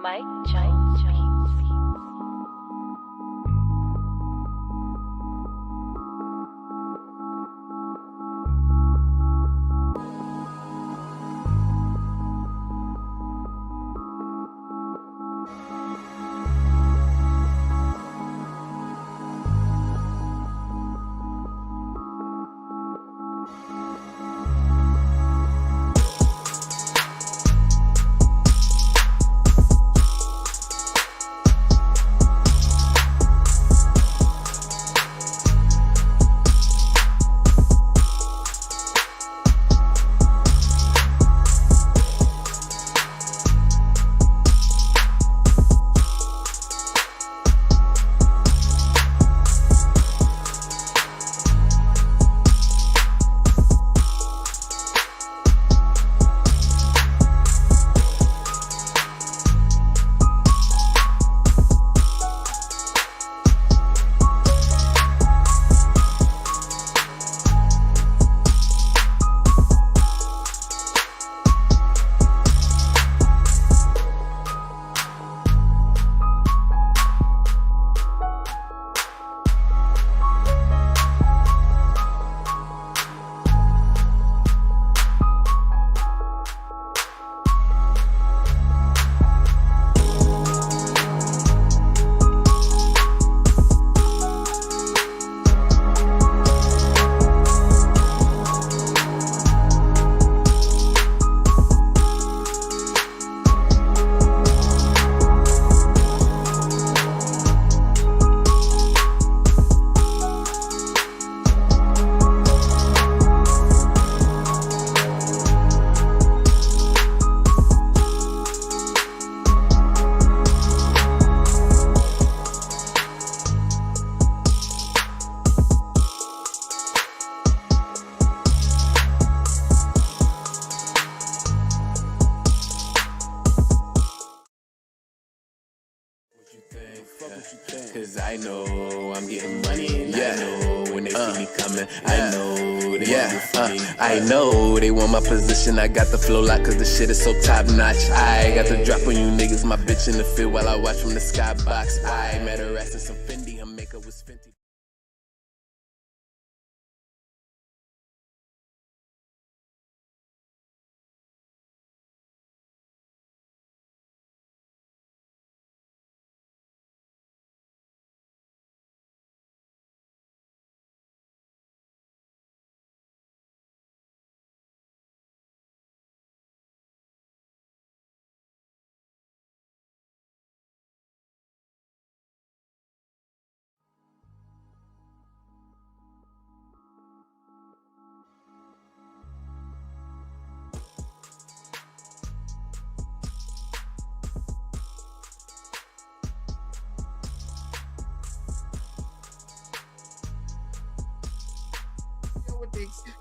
Mike Jones Beats. Cause I know I'm getting money and I know when they see me coming, I know they want me. I know they want my position. I got the flow lock cause the shit is so top notch. I got the drop on you niggas, my bitch in the field while I watch from the skybox. I met her ass in some Fendi, her makeup was Fenty.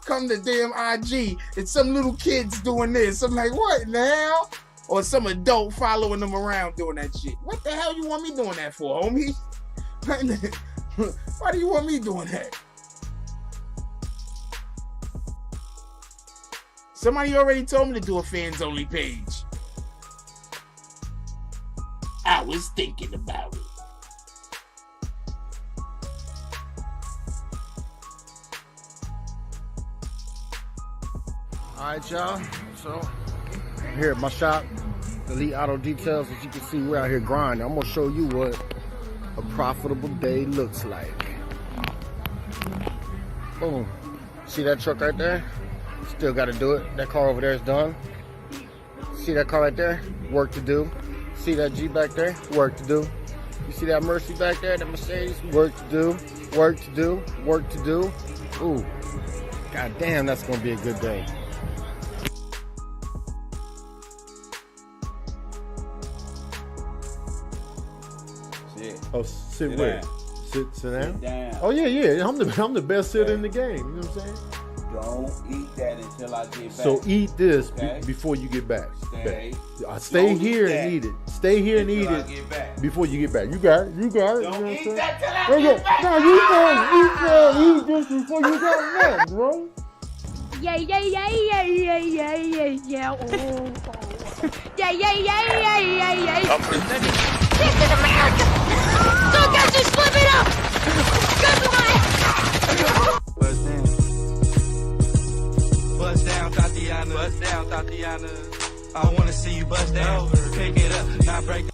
Come to damn IG and some little kids doing this. I'm like, what now? Or some adult following them around doing that shit. What the hell you want me doing that for, homie? Why do you want me doing that? Somebody already told me to do a fans only page. I was thinking about it. Alright, y'all, so I'm here at my shop, Elite Auto Details. As you can see, we're out here grinding. I'm gonna show you what a profitable day looks like. Boom. See that truck right there? Still gotta do it. That car over there is done. See that car right there? Work to do. See that G back there? Work to do. You see that Mercy back there? That Mercedes? Work to do. Work to do. Work to do. Ooh. God damn, that's gonna be a good day. Oh, sit where? Sit down? Sit down. Oh yeah. I'm the best sitter in the game. You know what I'm saying? Don't eat that until I get back. So eat this Okay. before you get back. Stay. Stay Don't here eat and that eat it. Stay here and eat until I it get back. before you get back. You got it. You got it. Don't you know what I'm eat saying? that till I There you get back. go. No, you eat this before you got back, bro. Yeah. Oh. Yeah. This is America. Tekashi, flip it up. Bust down. Bust down, Tatiana. Bust down, Tatiana. I wanna see you bust down. Pick it up, not break.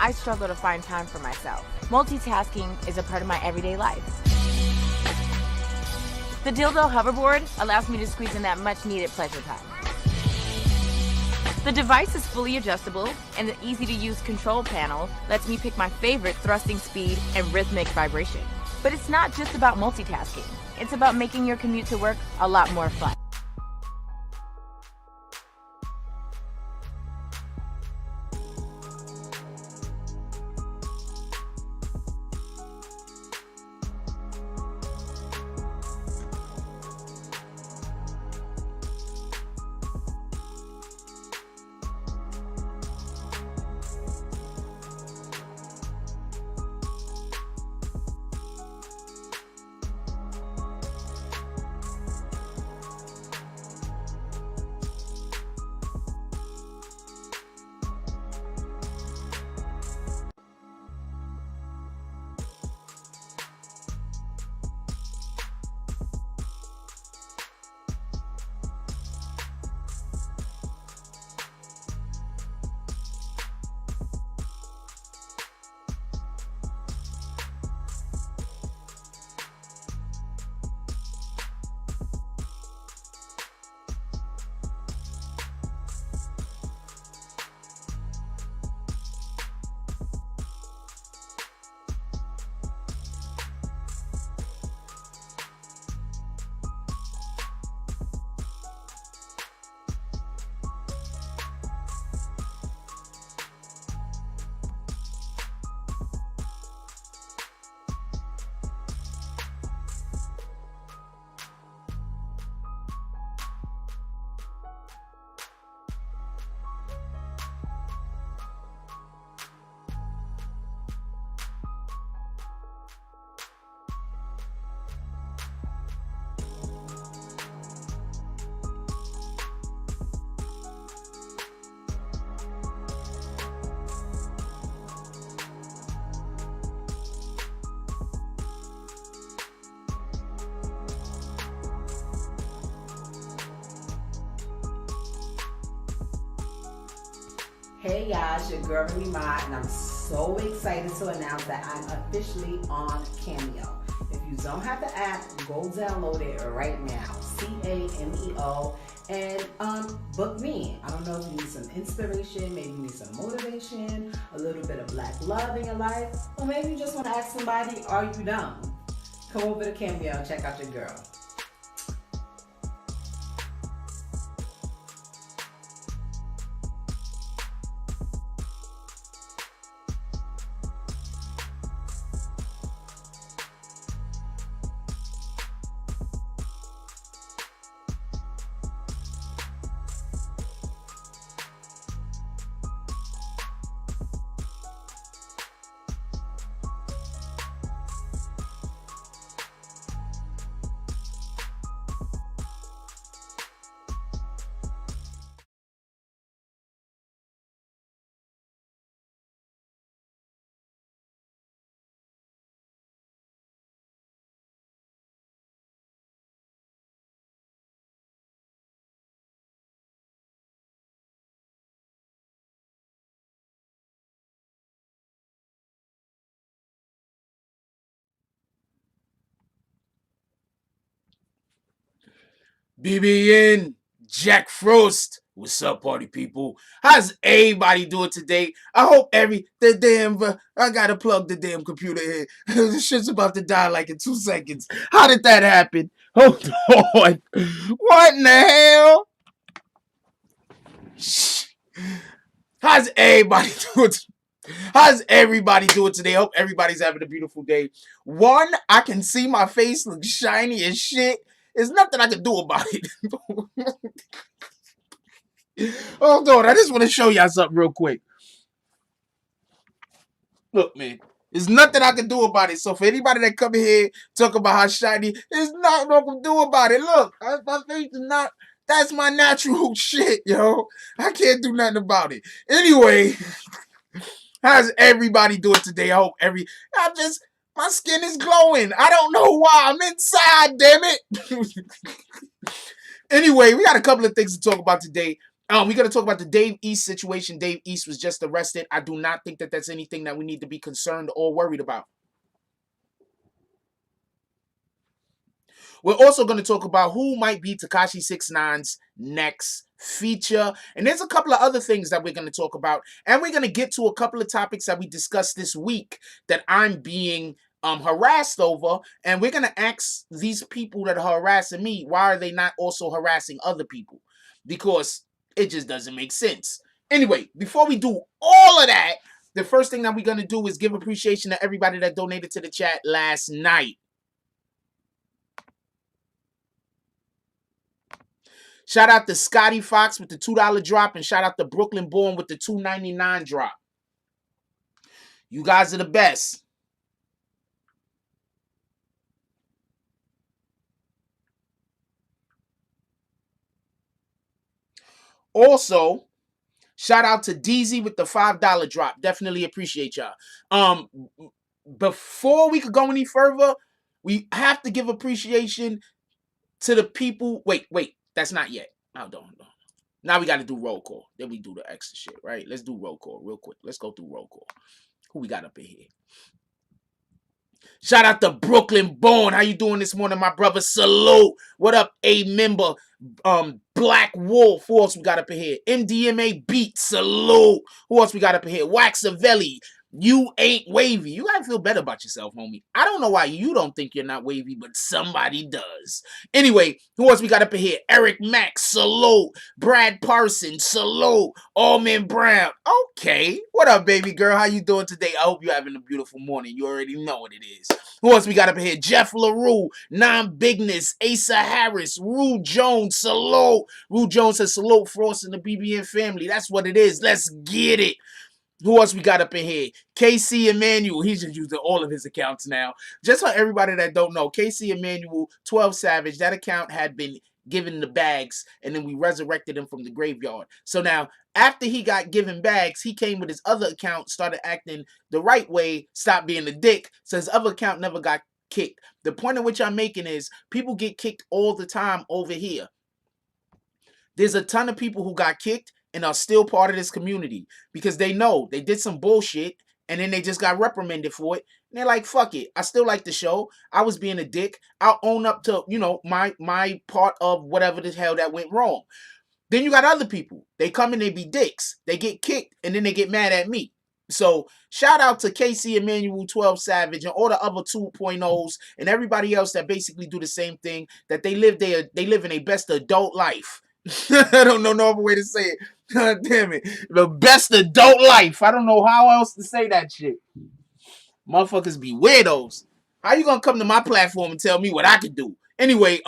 I struggle to find time for myself. Multitasking is a part of my everyday life. The dildo hoverboard allows me to squeeze in that much-needed pleasure time. The device is fully adjustable, and the easy-to-use control panel lets me pick my favorite thrusting speed and rhythmic vibration. But it's not just about multitasking. It's about making your commute to work a lot more fun. Hey y'all, it's your girl Remy Ma, and I'm so excited to announce that I'm officially on Cameo. If you don't have the app, go download it right now. Cameo, and book me. I don't know if you need some inspiration, maybe you need some motivation, a little bit of black love in your life, or maybe you just want to ask somebody, are you down? Come over to Cameo and check out your girl. BBN, Jack Frost. What's up, party people? How's everybody doing today? I hope I gotta plug the damn computer in. This shit's about to die like in 2 seconds. How did that happen? Hold on. What in the hell? How's everybody doing? How's everybody doing today? I hope everybody's having a beautiful day. One, I can see my face look shiny as shit. There's nothing I can do about it. Hold on, I just want to show y'all something real quick. Look, man. There's nothing I can do about it. So for anybody that come in here talk about how shiny, there's nothing I can do about it. Look, my face is not. That's my natural shit, yo. I can't do nothing about it. Anyway, how's everybody doing today? I hope my skin is glowing. I don't know why. I'm inside, damn it. Anyway, we got a couple of things to talk about today. We're going to talk about the Dave East situation. Dave East was just arrested. I do not think that that's anything that we need to be concerned or worried about. We're also going to talk about who might be Tekashi 6ix9ine's next feature. And there's a couple of other things that we're going to talk about. And we're going to get to a couple of topics that we discussed this week that I'm being harassed over. And we're going to ask these people that are harassing me, why are they not also harassing other people? Because it just doesn't make sense. Anyway, before we do all of that, the first thing that we're going to do is give appreciation to everybody that donated to the chat last night. Shout out to Scotty Fox with the $2 drop, and shout out to Brooklyn Born with the $2.99 drop. You guys are the best. Also, shout out to DZ with the $5 drop. Definitely appreciate y'all. Before we could go any further, we have to give appreciation to the people. Wait, that's not yet. Hold on. Now we got to do roll call. Then we do the extra shit, right? Let's do roll call real quick. Let's go through roll call. Who we got up in here? Shout out to Brooklyn Born. How you doing this morning, my brother? Salute. What up, A member? Black Wolf. Who else we got up in here? MDMA Beatz. Salute. Who else we got up in here? Waxavelli. You ain't wavy. You gotta feel better about yourself, homie. I don't know why you don't think you're not wavy, but somebody does. Anyway, who else we got up in here? Eric Max, salute. Brad Parsons, salute. Allman Brown. Okay. What up, baby girl? How you doing today? I hope you're having a beautiful morning. You already know what it is. Who else we got up in here? Jeff LaRue, Non-Bigness, Asa Harris, Rue Jones, salute. Rue Jones says salute Frost and the BBN family. That's what it is. Let's get it. Who else we got up in here? KC Emmanuel. He's just using all of his accounts now. Just for everybody that don't know, KC Emmanuel, 12 Savage, that account had been given the bags, and then we resurrected him from the graveyard. So now, after he got given bags, he came with his other account, started acting the right way, stopped being a dick, so his other account never got kicked. The point at which I'm making is, people get kicked all the time over here. There's a ton of people who got kicked and are still part of this community because they know they did some bullshit and then they just got reprimanded for it. And they're like, fuck it. I still like the show. I was being a dick. I'll own up to, my part of whatever the hell that went wrong. Then you got other people. They come and they be dicks. They get kicked and then they get mad at me. So shout out to KC Emmanuel, 12 Savage, and all the other 2.0s and everybody else that basically do the same thing, that they live in a best adult life. I don't know no other way to say it. God damn it. The best adult life. I don't know how else to say that shit. Motherfuckers be weirdos. How you gonna come to my platform and tell me what I can do? Anyway,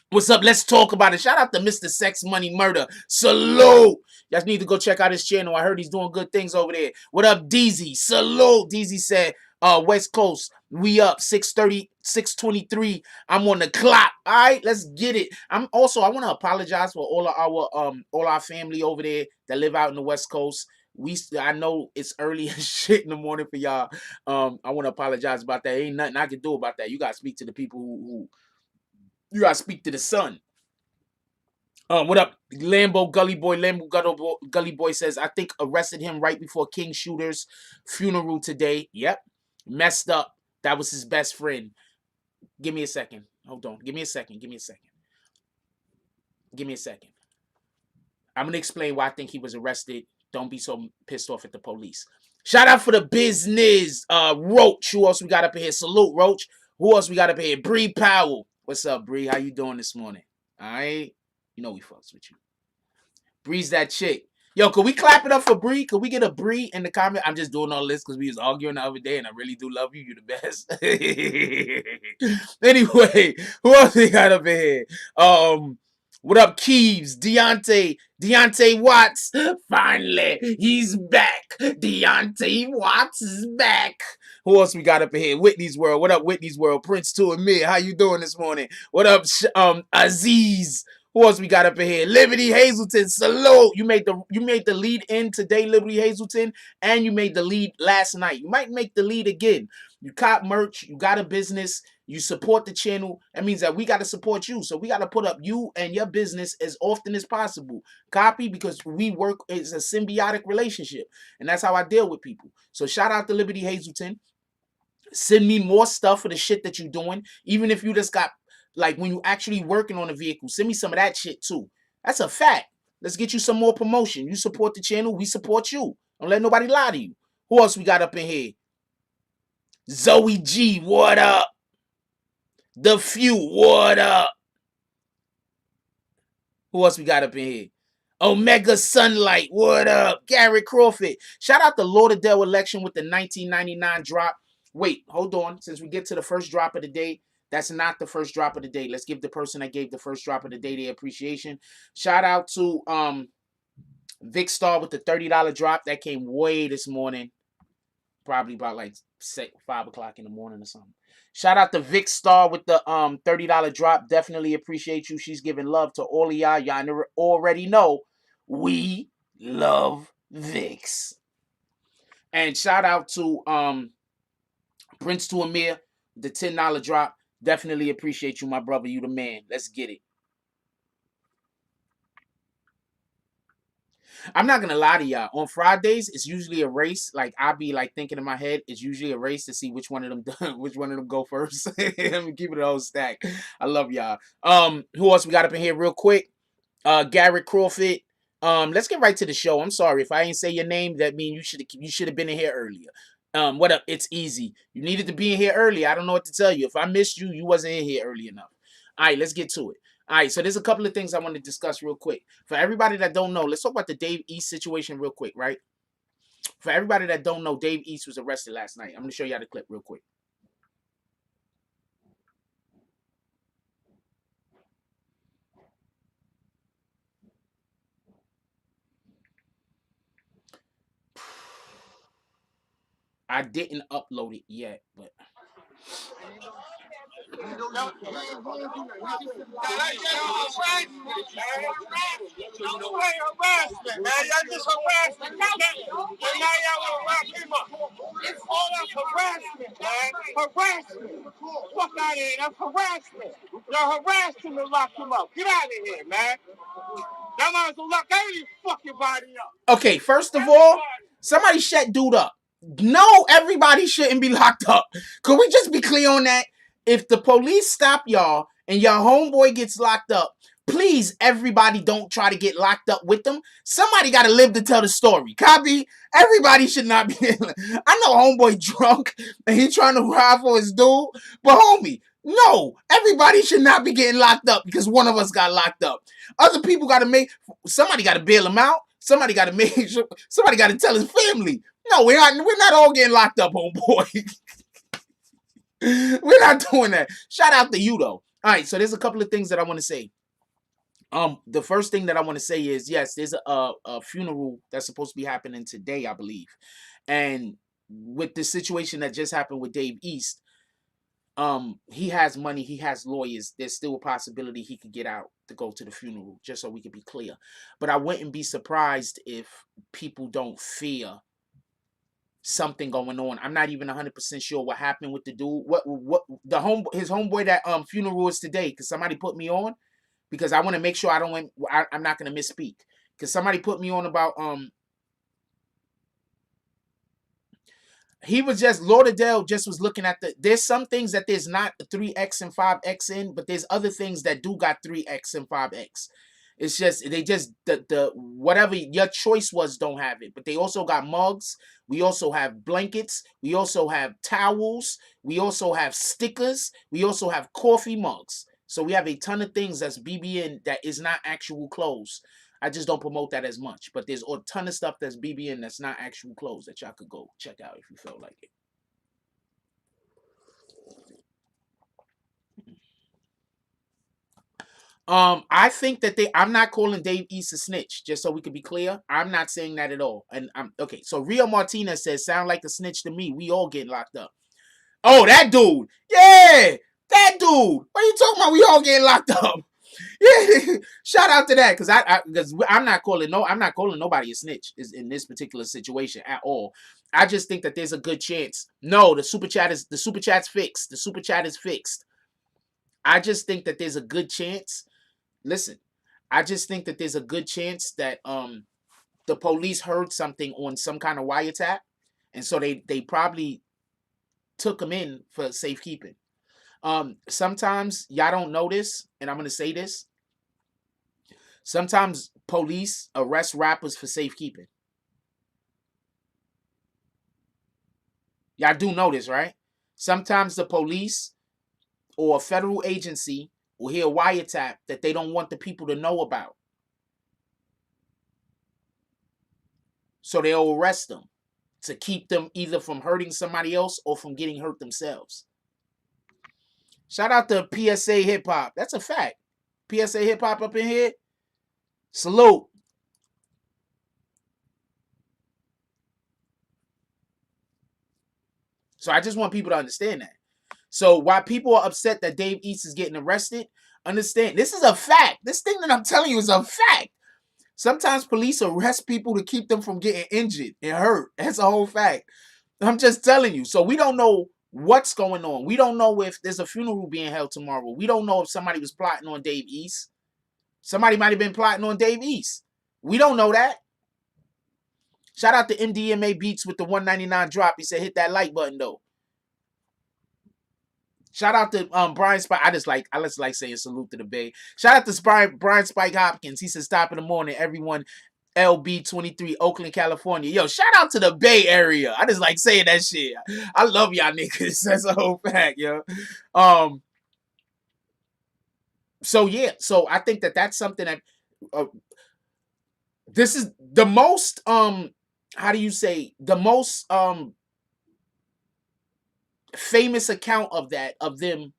what's up? Let's talk about it. Shout out to Mr. Sex Money Murder. Salute. Y'all need to go check out his channel. I heard he's doing good things over there. What up, DZ? Salute. DZ said, West Coast, we up 6:30, 6:23. I'm on the clock. All right, let's get it. I want to apologize for all our family over there that live out in the West Coast. I know it's early as shit in the morning for y'all. I want to apologize about that. Ain't nothing I can do about that. You gotta speak to the people who you gotta speak to the sun. What up, Lambo Gully Boy? Lambo Gully Boy says, I think arrested him right before King Shooter's funeral today. Yep. Messed up. That was his best friend. Give me a second. Hold on. Give me a second. I'm going to explain why I think he was arrested. Don't be so pissed off at the police. Shout out for the business. Roach. Who else we got up in here? Salute, Roach. Who else we got up in here? Bree Powell. What's up, Bree? How you doing this morning? All right? You know we fucks with you. Bree's that chick. Yo, could we clap it up for Bree? Could we get a Bree in the comment? I'm just doing all this because we was arguing the other day, and I really do love you. You the best. Anyway, who else we got up in here? What up, Keeves? Deontay, Deontay Watts, finally, he's back. Deontay Watts is back. Who else we got up in here? Whitney's World. What up, Whitney's World? Prince 2 and me. How you doing this morning? What up, Aziz? Who else we got up in here? Liberty Hazelton. Salute. You made the lead in today, Liberty Hazelton, and you made the lead last night. You might make the lead again. You cop merch. You got a business. You support the channel. That means that we got to support you. So we got to put up you and your business as often as possible. Copy, because we work, it's a symbiotic relationship. And that's how I deal with people. So shout out to Liberty Hazelton. Send me more stuff for the shit that you're doing. Even if you just got, like, when you actually working on a vehicle, send me some of that shit too. That's a fact. Let's get you some more promotion. You support the channel, we support you. Don't let nobody lie to you. Who else we got up in here? Zoe G, what up? The Few, what up? Who else we got up in here? Omega Sunlight, what up? Garrett Crawford. Shout out to Lauderdale Election with the 1999 drop. Wait, hold on. Since we get to the first drop of the day, that's not the first drop of the day. Let's give the person that gave the first drop of the day their appreciation. Shout out to Vic Star with the $30 drop. That came way this morning. Probably about like 5 o'clock in the morning or something. Shout out to Vic Star with the $30 drop. Definitely appreciate you. She's giving love to all of y'all. Y'all already know we love Vic's. And shout out to Prince to Amir, the $10 drop. Definitely appreciate you, my brother. You the man. Let's get it. I'm not gonna lie to y'all. On Fridays, it's usually a race. Like, I'll be like thinking in my head, it's usually a race to see which one of them go first. Let me keep it a whole stack. I love y'all. Who else we got up in here real quick? Garrett Crawford. Let's get right to the show. I'm sorry if I ain't say your name. That means you should have been in here earlier. What up? It's easy. You needed to be in here early. I don't know what to tell you. If I missed you, you wasn't in here early enough. All right, let's get to it. All right, so there's a couple of things I want to discuss real quick. For everybody that don't know, let's talk about the Dave East situation real quick, right? For everybody that don't know, Dave East was arrested last night. I'm going to show y'all the clip real quick. I didn't upload it yet, but... Harassment, man. Y'all just harassment. Now y'all want to lock him up. It's all up harassment, man. Harassment. Fuck out of here. That's harassment. Y'all harassed him and locked him up. Get out of here, man. Y'all might as well lock every fucking body up. Okay, first of all, somebody shut dude up. No, everybody shouldn't be locked up. Could we just be clear on that? If the police stop y'all and your homeboy gets locked up, please, everybody don't try to get locked up with them. Somebody got to live to tell the story. Copy? Everybody should not be. I know homeboy drunk and he trying to ride for his dude, but homie, no, everybody should not be getting locked up because one of us got locked up. Other people got to somebody got to bail him out. Somebody got to make sure, somebody got to tell his family. No, we're not all getting locked up, homeboy. We're not doing that. Shout out to you, though. All right, so there's a couple of things that I want to say. The first thing that I want to say is, yes, there's a funeral that's supposed to be happening today, I believe. And with the situation that just happened with Dave East, he has money, he has lawyers. There's still a possibility he could get out to go to the funeral, just so we could be clear. But I wouldn't be surprised if people don't fear something going on. I'm not even 100% sure what happened with the dude. His homeboy that funeral is today, because somebody put me on, because I want to make sure I'm not going to misspeak, because somebody put me on about he was just, Lauderdale just was looking at there's some things that there's not 3X and 5X in, but there's other things that do got 3X and 5X. It's just, they just, the whatever your choice was don't have it. But they also got mugs. We also have blankets. We also have towels. We also have stickers. We also have coffee mugs. So we have a ton of things that's BBN that is not actual clothes. I just don't promote that as much. But there's a ton of stuff that's BBN that's not actual clothes that y'all could go check out if you feel like it. I think that I'm not calling Dave East a snitch, just so we can be clear. I'm not saying that at all. And I'm okay. So Rio Martinez says, sound like a snitch to me. We all getting locked up. Oh, that dude. Yeah, that dude. What are you talking about? We all getting locked up. Yeah. Shout out to that. Because I'm not calling nobody a snitch in this particular situation at all. I just think that there's a good chance. No, the super chat's fixed. The super chat is fixed. I just think that there's a good chance. Listen, I just think that there's a good chance that the police heard something on some kind of wiretap, and so they probably took him in for safekeeping. Sometimes y'all don't know this, and I'm gonna say this. Sometimes police arrest rappers for safekeeping. Y'all do know this, right? Sometimes the police or a federal agency will hear a wiretap that they don't want the people to know about. So they'll arrest them to keep them either from hurting somebody else or from getting hurt themselves. Shout out to PSA Hip Hop. That's a fact. PSA Hip Hop up in here. Salute. So I just want people to understand that. So while people are upset that Dave East is getting arrested, understand this is a fact. This thing that I'm telling you is a fact. Sometimes police arrest people to keep them from getting injured and hurt. That's a whole fact. I'm just telling you. So we don't know what's going on. We don't know if there's a funeral being held tomorrow. We don't know if somebody was plotting on Dave East. Somebody might have been plotting on Dave East. We don't know that. Shout out to MDMA Beatz with the 199 drop. He said hit that like button though. Shout out to Brian Spike. I just like saying salute to the Bay. Shout out to Brian Spike Hopkins. He said stop in the morning. Everyone, LB23, Oakland, California. Yo, shout out to the Bay Area. I just like saying that shit. I love y'all niggas. That's a whole fact, yo. So yeah, so I think that that's something that this is the most how do you say, the most famous account of that, of them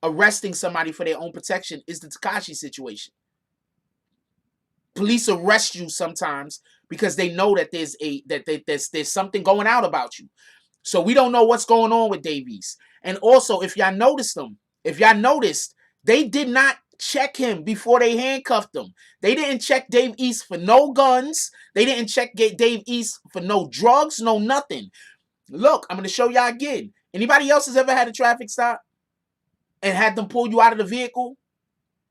arresting somebody for their own protection, is the Tekashi situation. Police arrest you sometimes because they know that there's something going out about you. So we don't know what's going on with Dave East. And also, if y'all noticed, they did not check him before they handcuffed him. They didn't check Dave East for no guns. They didn't check Dave East for no drugs, no nothing. Look, I'm going to show y'all again. Anybody else has ever had a traffic stop and had them pull you out of the vehicle?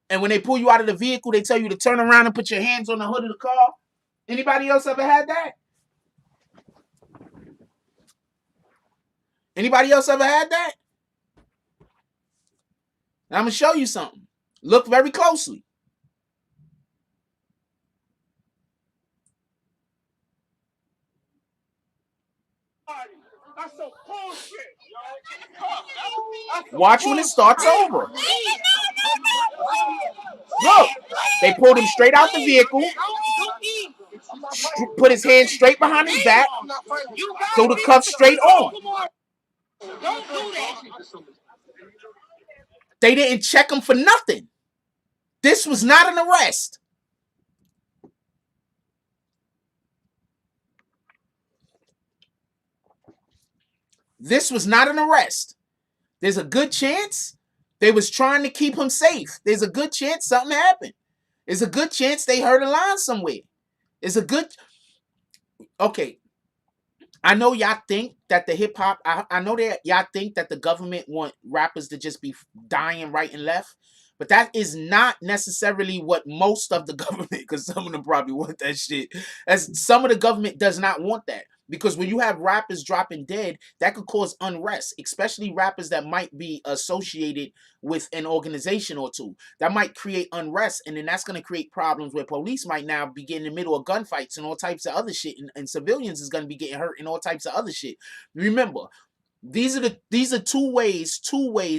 And when they pull you out of the vehicle, they tell you to turn around and put your hands on the hood of the car? Anybody else ever had that? Anybody else ever had that? Now I'm going to show you something. Look very closely. That's some bullshit, yo. Watch when it starts over. Look, they pulled him straight out the vehicle, put his hands straight behind his back, threw the cuffs straight on. Don't do that. They didn't check him for nothing. This was not an arrest. This was not an arrest. There's a good chance they was trying to keep him safe. There's a good chance something happened. There's a good chance they heard a line somewhere. Okay. I know y'all think that the hip hop, I know that y'all think that the government want rappers to just be dying right and left. But that is not necessarily what most of the government, because some of them probably want that shit. As some of the government does not want that. Because when you have rappers dropping dead, that could cause unrest, especially rappers that might be associated with an organization or two. That might create unrest, and then that's going to create problems where police might now be getting in the middle of gunfights and all types of other shit, and civilians is going to be getting hurt and all types of other shit. Remember, these are two ways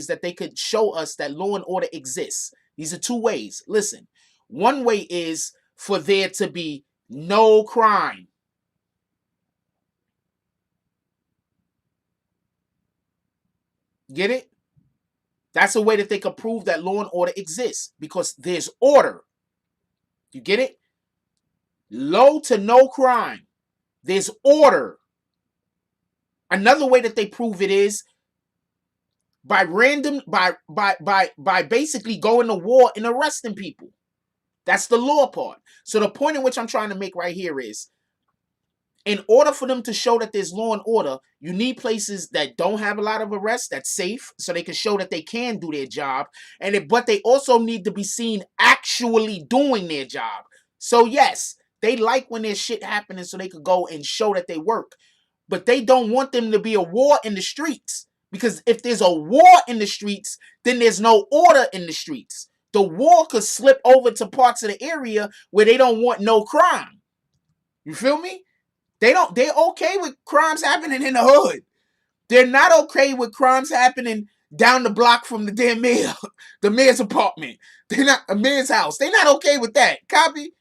that they could show us that law and order exists. These are two ways. Listen, one way is for there to be no crime. Get it? That's a way that they can prove that law and order exists, because there's order. You get it? Low to no crime. There's order. Another way that they prove it is by basically going to war and arresting people. That's the law part. So the point in which I'm trying to make right here is, in order for them to show that there's law and order, you need places that don't have a lot of arrests, that's safe, so they can show that they can do their job. But they also need to be seen actually doing their job. So yes, they like when there's shit happening so they could go and show that they work. But they don't want them to be a war in the streets. Because if there's a war in the streets, then there's no order in the streets. The war could slip over to parts of the area where they don't want no crime. You feel me? They're okay with crimes happening in the hood. They're not okay with crimes happening down the block from the damn mayor, the mayor's apartment. They're not a mayor's house. They're not okay with that. Copy?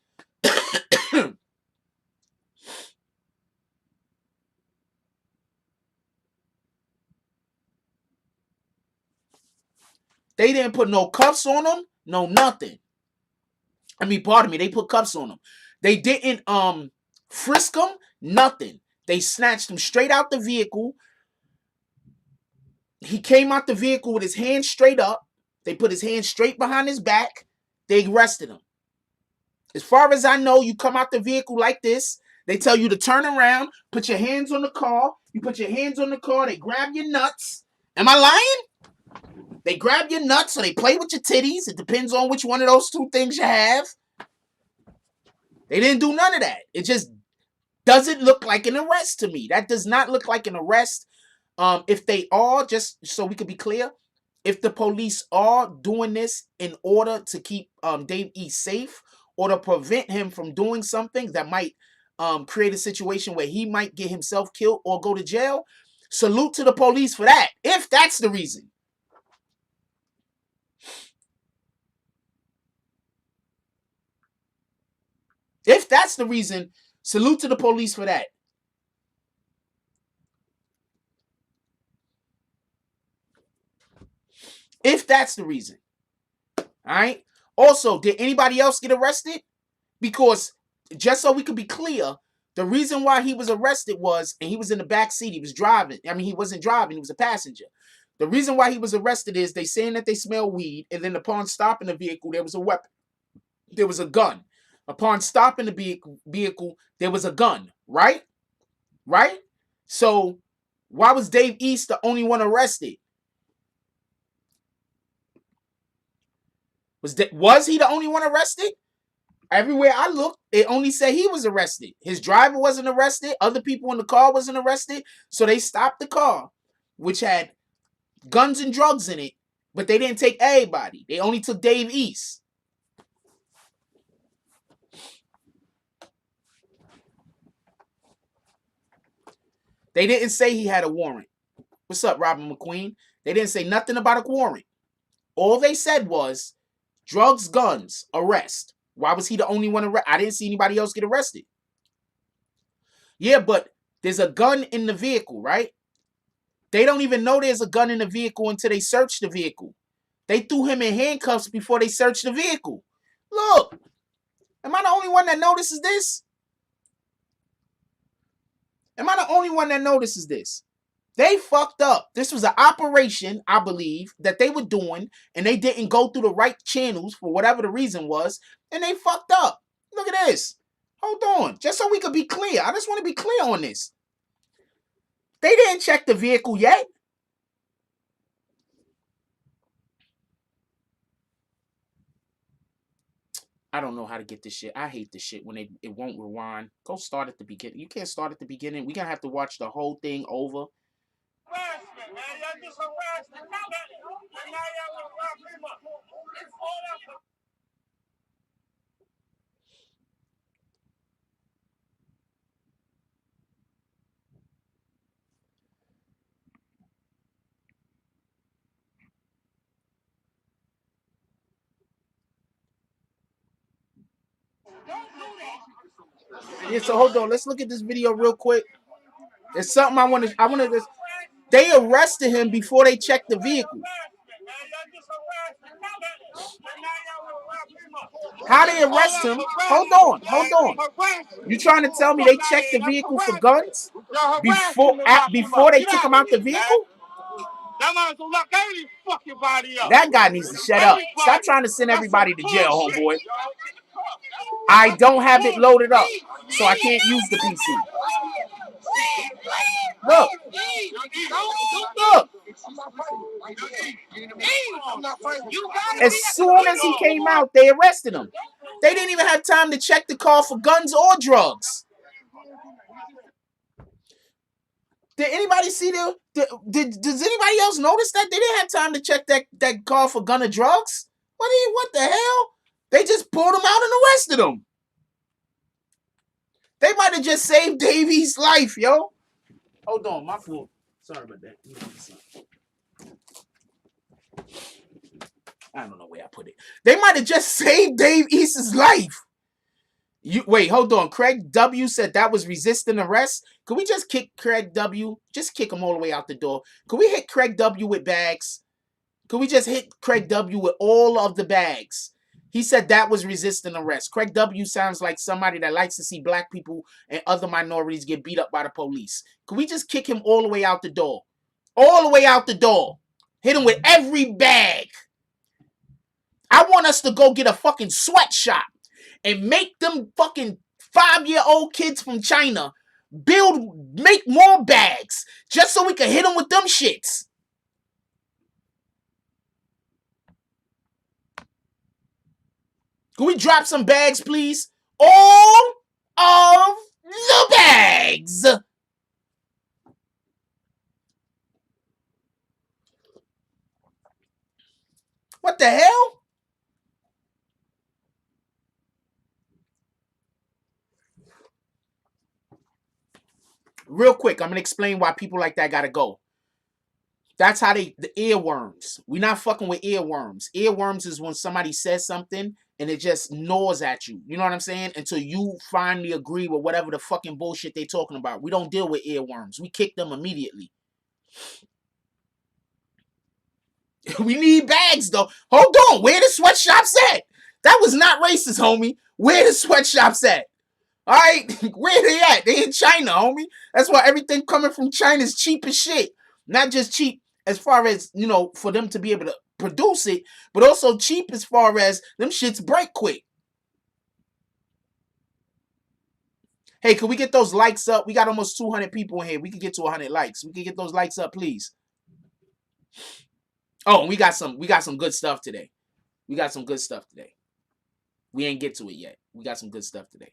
They didn't put no cuffs on them, no nothing. I mean, pardon me, they put cuffs on them. They didn't frisk them, nothing. They snatched him straight out the vehicle. He came out the vehicle with his hands straight up. They put his hands straight behind his back. They arrested him. As far as I know, you come out the vehicle like this. They tell you to turn around, put your hands on the car. You put your hands on the car, they grab your nuts. Am I lying? They grab your nuts, or they play with your titties. It depends on which one of those two things you have. They didn't do none of that. It just doesn't look like an arrest to me. That does not look like an arrest. If they are, just so we could be clear, if the police are doing this in order to keep Dave East safe, or to prevent him from doing something that might create a situation where he might get himself killed or go to jail, salute to the police for that, if that's the reason. If that's the reason, salute to the police for that. If that's the reason. All right. Also, did anybody else get arrested? Because just so we could be clear, the reason why he was arrested was, and he was in the back seat, he was driving. I mean, he wasn't driving, he was a passenger. The reason why he was arrested is they saying that they smell weed, and then upon stopping the vehicle, there was a weapon. There was a gun. Upon stopping the vehicle, there was a gun, right? Right? So why was Dave East the only one arrested? Was he the only one arrested? Everywhere I looked, it only said he was arrested. His driver wasn't arrested. Other people in the car wasn't arrested. So they stopped the car, which had guns and drugs in it, but they didn't take everybody. They only took Dave East. They didn't say he had a warrant. What's up, Robin McQueen? They didn't say nothing about a warrant. All they said was drugs, guns, arrest. Why was he the only one arrested? I didn't see anybody else get arrested. Yeah, but there's a gun in the vehicle, right? They don't even know there's a gun in the vehicle until they search the vehicle. They threw him in handcuffs before they searched the vehicle. Look, am I the only one that notices this? Am I the only one that notices this? They fucked up. This was an operation, I believe, that they were doing, and they didn't go through the right channels for whatever the reason was, and they fucked up. Look at this. Hold on. Just so we could be clear. I just want to be clear on this. They didn't check the vehicle yet. I don't know how to get this shit. I hate this shit when it won't rewind. Go start at the beginning. You can't start at the beginning. We're going to have to watch the whole thing over. Harassment, man. Y'all just harassment. And now y'all want to rock him up. It's all that. Yeah, so hold on. Let's look at this video real quick. There's something I want to just. They arrested him before they checked the vehicle. How they arrest him? Hold on. You trying to tell me they checked the vehicle for guns before they took him out the vehicle? That guy needs to shut up. Stop trying to send everybody to jail, homeboy. I don't have it loaded up, so I can't use the PC. Look. As soon as he came out, they arrested him. They didn't even have time to check the car for guns or drugs. Did anybody see does anybody else notice that? They didn't have time to check that car for gun or drugs? What the hell? They just pulled him out and arrested him. They might have just saved Davy's life, yo. Hold on, my fault. Sorry about that. I don't know where I put it. They might have just saved Dave East's life. Wait, hold on. Craig W said that was resisting arrest. Could we just kick Craig W? Just kick him all the way out the door. Could we hit Craig W with bags? Could we just hit Craig W with all of the bags? He said that was resisting arrest. Craig W sounds like somebody that likes to see black people and other minorities get beat up by the police. Could we just kick him all the way out the door? All the way out the door. Hit him with every bag. I want us to go get a fucking sweatshop and make them fucking 5-year-old kids from China make more bags just so we can hit them with them shits. Can we drop some bags, please? All of the bags. What the hell? Real quick, I'm going to explain why people like that got to go. That's how the earworms. We're not fucking with earworms. Earworms is when somebody says something and it just gnaws at you. You know what I'm saying? Until you finally agree with whatever the fucking bullshit they talking about. We don't deal with earworms. We kick them immediately. We need bags, though. Hold on. Where the sweatshops at? That was not racist, homie. Where the sweatshops at? All right? Where they at? They in China, homie. That's why everything coming from China is cheap as shit. Not just cheap as far as, you know, for them to be able to produce it, but also cheap as far as them shits break quick. Hey, can we get those likes up? We got almost 200 people in here. We can get to 100 likes. We can get those likes up, please. Oh, and we got some good stuff today. We got some good stuff today. We ain't get to it yet. We got some good stuff today.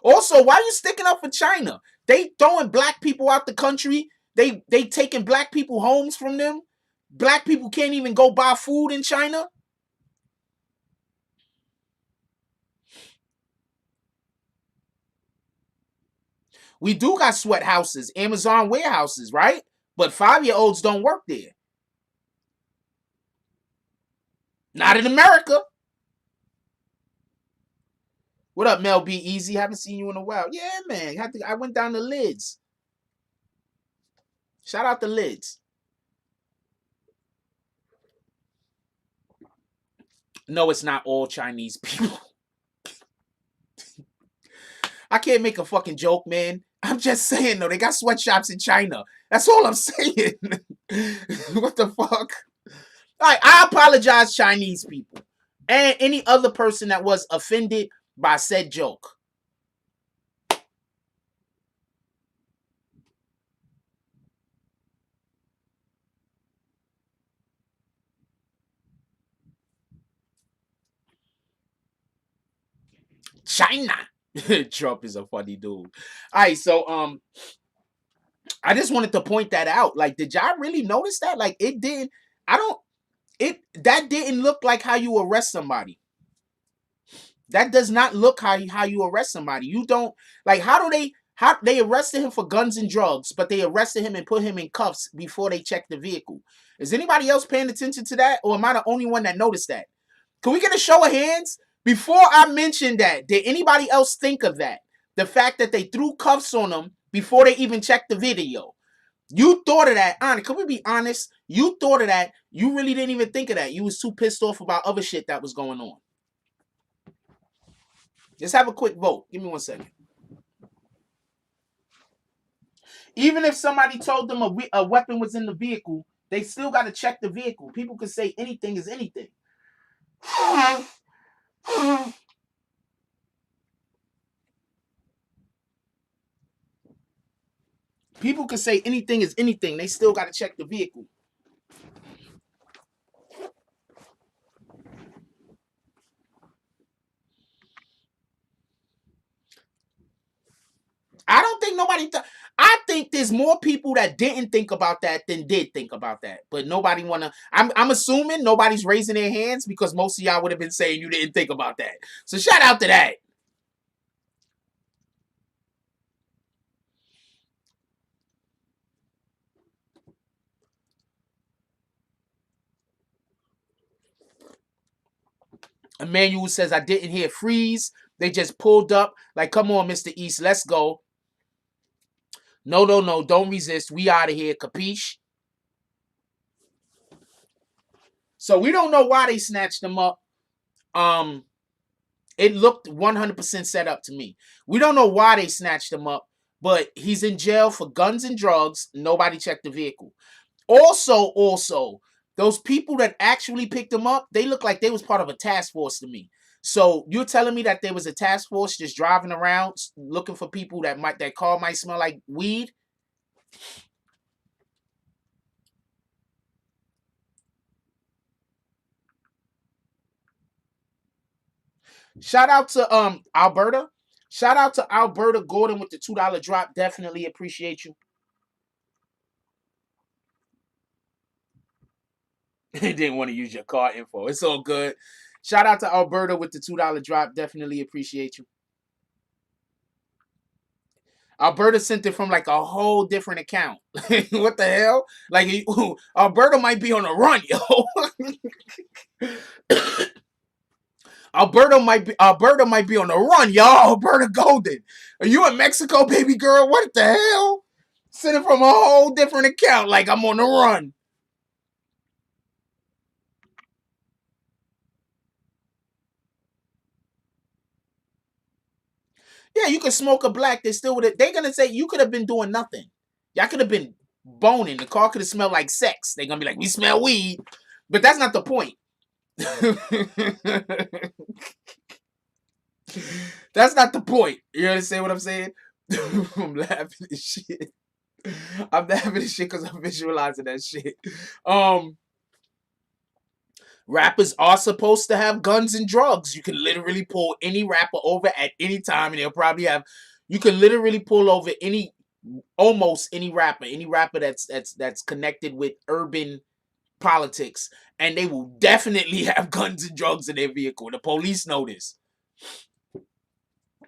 Also, why are you sticking up for China? They throwing black people out the country. They taking black people homes from them. Black people can't even go buy food in China. We do got sweat houses, Amazon warehouses, right? But 5-year-olds don't work there. Not in America. What up, Mel B. Easy? Haven't seen you in a while. Yeah, man. I went down to Lids. Shout out to Lids. No, it's not all Chinese people. I can't make a fucking joke, man. I'm just saying, though. They got sweatshops in China. That's all I'm saying. What the fuck? All right, I apologize, Chinese people. And any other person that was offended by said joke. China. Trump is a funny dude. All right, so I just wanted to point that out. Like, did y'all really notice that? Like, it didn't. That didn't look like how you arrest somebody. That does not look how you arrest somebody. You don't like how they arrested him for guns and drugs, but they arrested him and put him in cuffs before they checked the vehicle. Is anybody else paying attention to that, or am I the only one that noticed that? Can we get a show of hands? Before I mentioned that, did anybody else think of that? The fact that they threw cuffs on him before they even checked the video. You thought of that. Can we be honest? You thought of that. You really didn't even think of that. You was too pissed off about other shit that was going on. Just have a quick vote. Give me 1 second. Even if somebody told them a weapon was in the vehicle, they still got to check the vehicle. People can say anything is anything. People can say anything is anything. They still got to check the vehicle. I don't think nobody. I think there's more people that didn't think about that than did think about that. But nobody wanna. I'm assuming nobody's raising their hands because most of y'all would have been saying you didn't think about that. So shout out to that. Emmanuel says I didn't hear freeze. They just pulled up. Like, come on, Mr. East, let's go. No, don't resist. We out of here, capiche? So we don't know why they snatched them up. It looked 100% set up to me. We don't know why they snatched him up, but he's in jail for guns and drugs. Nobody checked the vehicle. Also, those people that actually picked him up, they look like they was part of a task force to me. So you're telling me that there was a task force just driving around looking for people that car might smell like weed? Shout out to Alberta. Shout out to Alberta Gordon with the $2 drop. Definitely appreciate you. They didn't want to use your car info. It's all good. Shout out to Alberta with the $2 drop. Definitely appreciate you. Alberta sent it from like a whole different account. What the hell? Like, Alberta might be on a run, yo. Alberta might be on a run, y'all. Alberta Golden. Are you in Mexico, baby girl? What the hell? Sent it from a whole different account like I'm on the run. Yeah, you could smoke a black. They still would have. They're gonna say you could have been doing nothing. Y'all could have been boning. The car could have smelled like sex. They're gonna be like, we smell weed. But that's not the point. That's not the point. You understand what I'm saying? I'm laughing at shit. I'm laughing at shit because I'm visualizing that shit. Rappers are supposed to have guns and drugs. You can literally pull any rapper over at any time, and they'll probably have. You can literally pull over almost any rapper that's connected with urban politics, and they will definitely have guns and drugs in their vehicle. The police know this.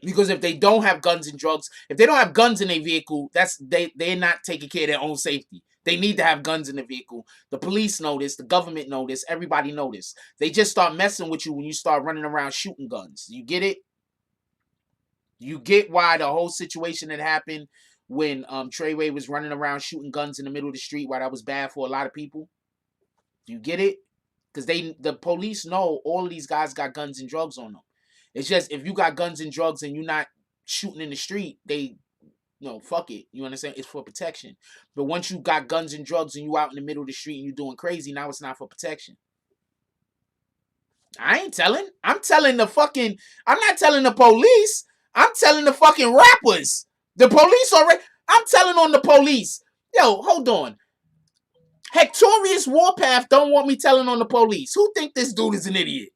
Because if they don't have guns and drugs, if they don't have guns in their vehicle, they're not taking care of their own safety. They need to have guns in the vehicle. The police know this. The government know this. Everybody know this. They just start messing with you when you start running around shooting guns. You get it? You get why the whole situation that happened when Treyway was running around shooting guns in the middle of the street, why that was bad for a lot of people? You get it? Because the police know all of these guys got guns and drugs on them. It's just if you got guns and drugs and you're not shooting in the street, fuck it. You understand? It's for protection. But once you got guns and drugs and you out in the middle of the street and you're doing crazy, now it's not for protection. I ain't telling. I'm not telling the police. I'm telling the fucking rappers. The police already. I'm telling on the police. Yo, hold on. Hectorius Warpath don't want me telling on the police. Who think this dude is an idiot?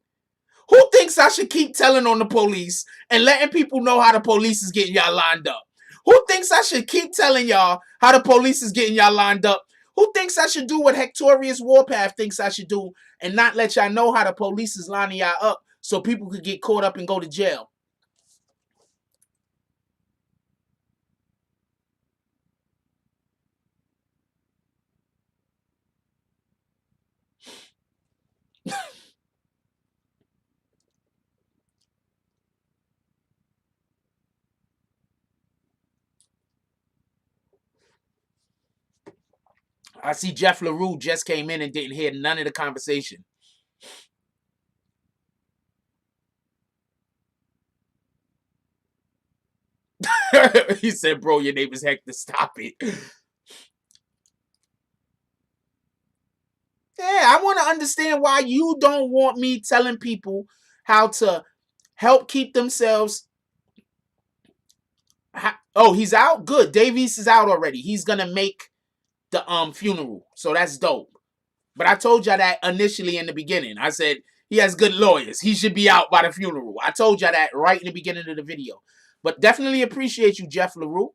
Who thinks I should keep telling on the police and letting people know how the police is getting y'all lined up? Who thinks I should keep telling y'all how the police is getting y'all lined up? Who thinks I should do what Hectorius Warpath thinks I should do and not let y'all know how the police is lining y'all up so people could get caught up and go to jail? I see Jeff LaRue just came in and didn't hear none of the conversation. He said, bro, your name is Hector. Stop it. Yeah, I want to understand why you don't want me telling people how to help keep themselves. Oh, he's out? Good. Davies is out already. He's going to make the funeral. So that's dope. But I told y'all that initially in the beginning. I said, he has good lawyers. He should be out by the funeral. I told y'all that right in the beginning of the video. But definitely appreciate you, Jeff LaRue.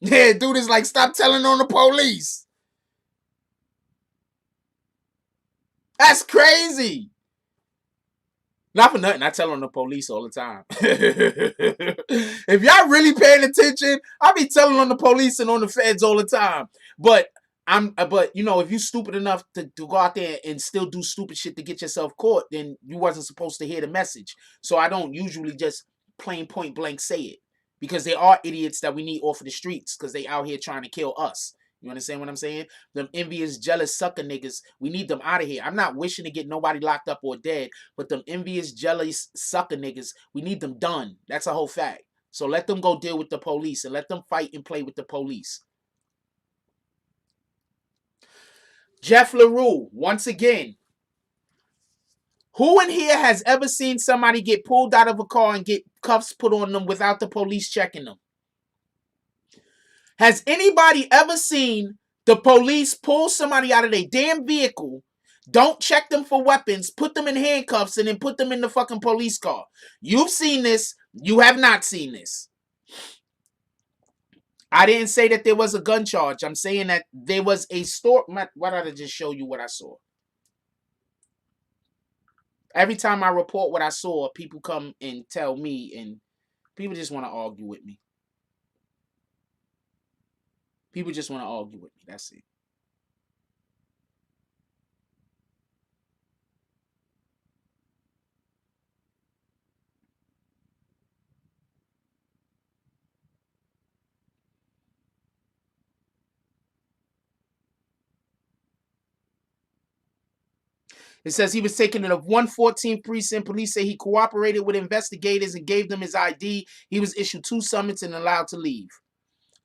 Yeah, dude is like, stop telling on the police. That's crazy. Not for nothing. I tell on the police all the time. If y'all really paying attention, I be telling on the police and on the feds all the time. But you know, if you stupid enough to go out there and still do stupid shit to get yourself caught, then you wasn't supposed to hear the message. So I don't usually just plain point blank say it, because there are idiots that we need off of the streets because they out here trying to kill us. You understand what I'm saying? Them envious, jealous sucker niggas, we need them out of here. I'm not wishing to get nobody locked up or dead, but them envious, jealous sucker niggas, we need them done. That's a whole fact. So let them go deal with the police and let them fight and play with the police. Jeff LaRue, once again, who in here has ever seen somebody get pulled out of a car and get cuffs put on them without the police checking them? Has anybody ever seen the police pull somebody out of their damn vehicle, don't check them for weapons, put them in handcuffs, and then put them in the fucking police car? You've seen this. You have not seen this. I didn't say that there was a gun charge. I'm saying that there was a store. Why did I just show you what I saw? Every time I report what I saw, people come and tell me, and people just want to argue with me. People just want to argue with me. That's it. It says he was taken to the 114th precinct. Police say he cooperated with investigators and gave them his ID. He was issued 2 summons and allowed to leave.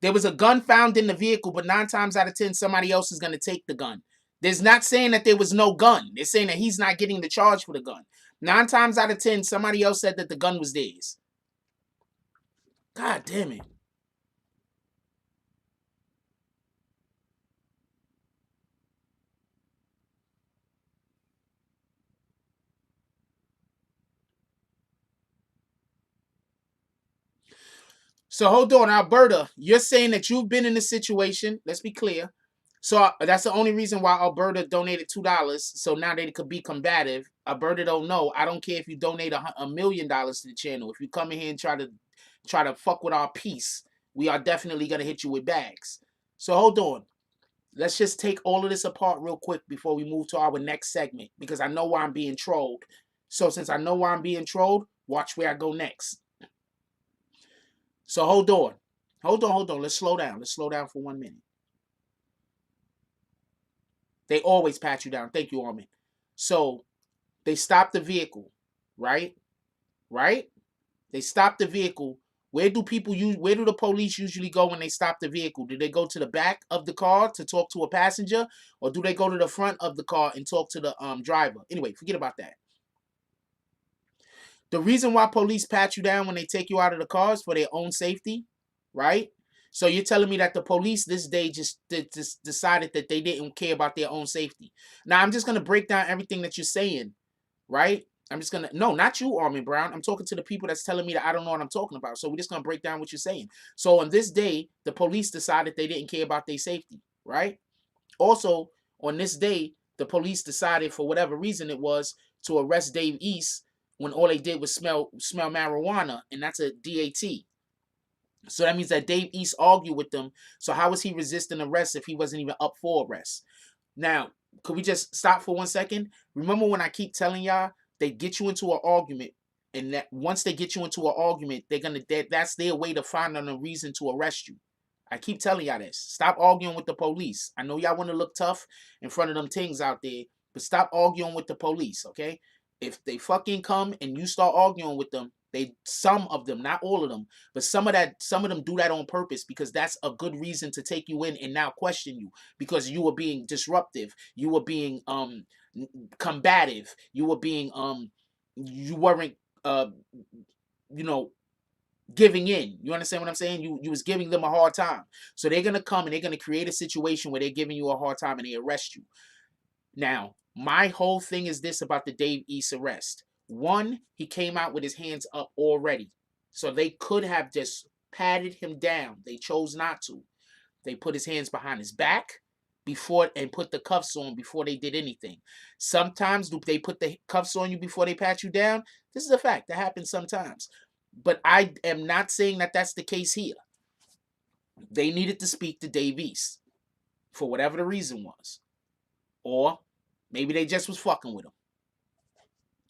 There was a gun found in the vehicle, but 9 times out of 10, somebody else is going to take the gun. There's not saying that there was no gun. They're saying that he's not getting the charge for the gun. 9 times out of 10, somebody else said that the gun was theirs. God damn it. So hold on, Alberta, you're saying that you've been in this situation. Let's be clear. So that's the only reason why Alberta donated $2. So now they could be combative. Alberta don't know. I don't care if you donate $1 million to the channel. If you come in here and try to fuck with our peace, we are definitely gonna hit you with bags. So hold on. Let's just take all of this apart real quick before we move to our next segment, because I know why I'm being trolled. So since I know why I'm being trolled, watch where I go next. So hold on. Let's slow down. Let's slow down for 1 minute. They always pat you down. Thank you, Armin. So they stopped the vehicle, right? Right? They stopped the vehicle. Where do the police usually go when they stop the vehicle? Do they go to the back of the car to talk to a passenger, or do they go to the front of the car and talk to the driver? Anyway, forget about that. The reason why police pat you down when they take you out of the car is for their own safety, right? So you're telling me that the police this day just decided that they didn't care about their own safety. Now, I'm just going to break down everything that you're saying, right? No, not you, Armin Brown. I'm talking to the people that's telling me that I don't know what I'm talking about. So we're just going to break down what you're saying. So on this day, the police decided they didn't care about their safety, right? Also, on this day, the police decided, for whatever reason it was, to arrest Dave East when all they did was smell marijuana, and that's a DAT. So that means that Dave East argued with them. So how was he resisting arrest if he wasn't even up for arrest? Now, could we just stop for 1 second? Remember when I keep telling y'all, they get you into an argument, and that once they get you into an argument, that's their way to find a reason to arrest you. I keep telling y'all this. Stop arguing with the police. I know y'all want to look tough in front of them things out there, but stop arguing with the police, okay? If they fucking come and you start arguing with them, Some of them, not all of them, but some of them do that on purpose because that's a good reason to take you in and now question you because you were being disruptive, you were being combative, you were being you weren't giving in. You understand what I'm saying? You was giving them a hard time. So they're gonna come and they're gonna create a situation where they're giving you a hard time and they arrest you. Now, my whole thing is this about the Dave East arrest. One, he came out with his hands up already. So they could have just patted him down. They chose not to. They put his hands behind his back and put the cuffs on before they did anything. Sometimes they put the cuffs on you before they pat you down. This is a fact. That happens sometimes. But I am not saying that that's the case here. They needed to speak to Dave East for whatever the reason was. Or maybe they just was fucking with him.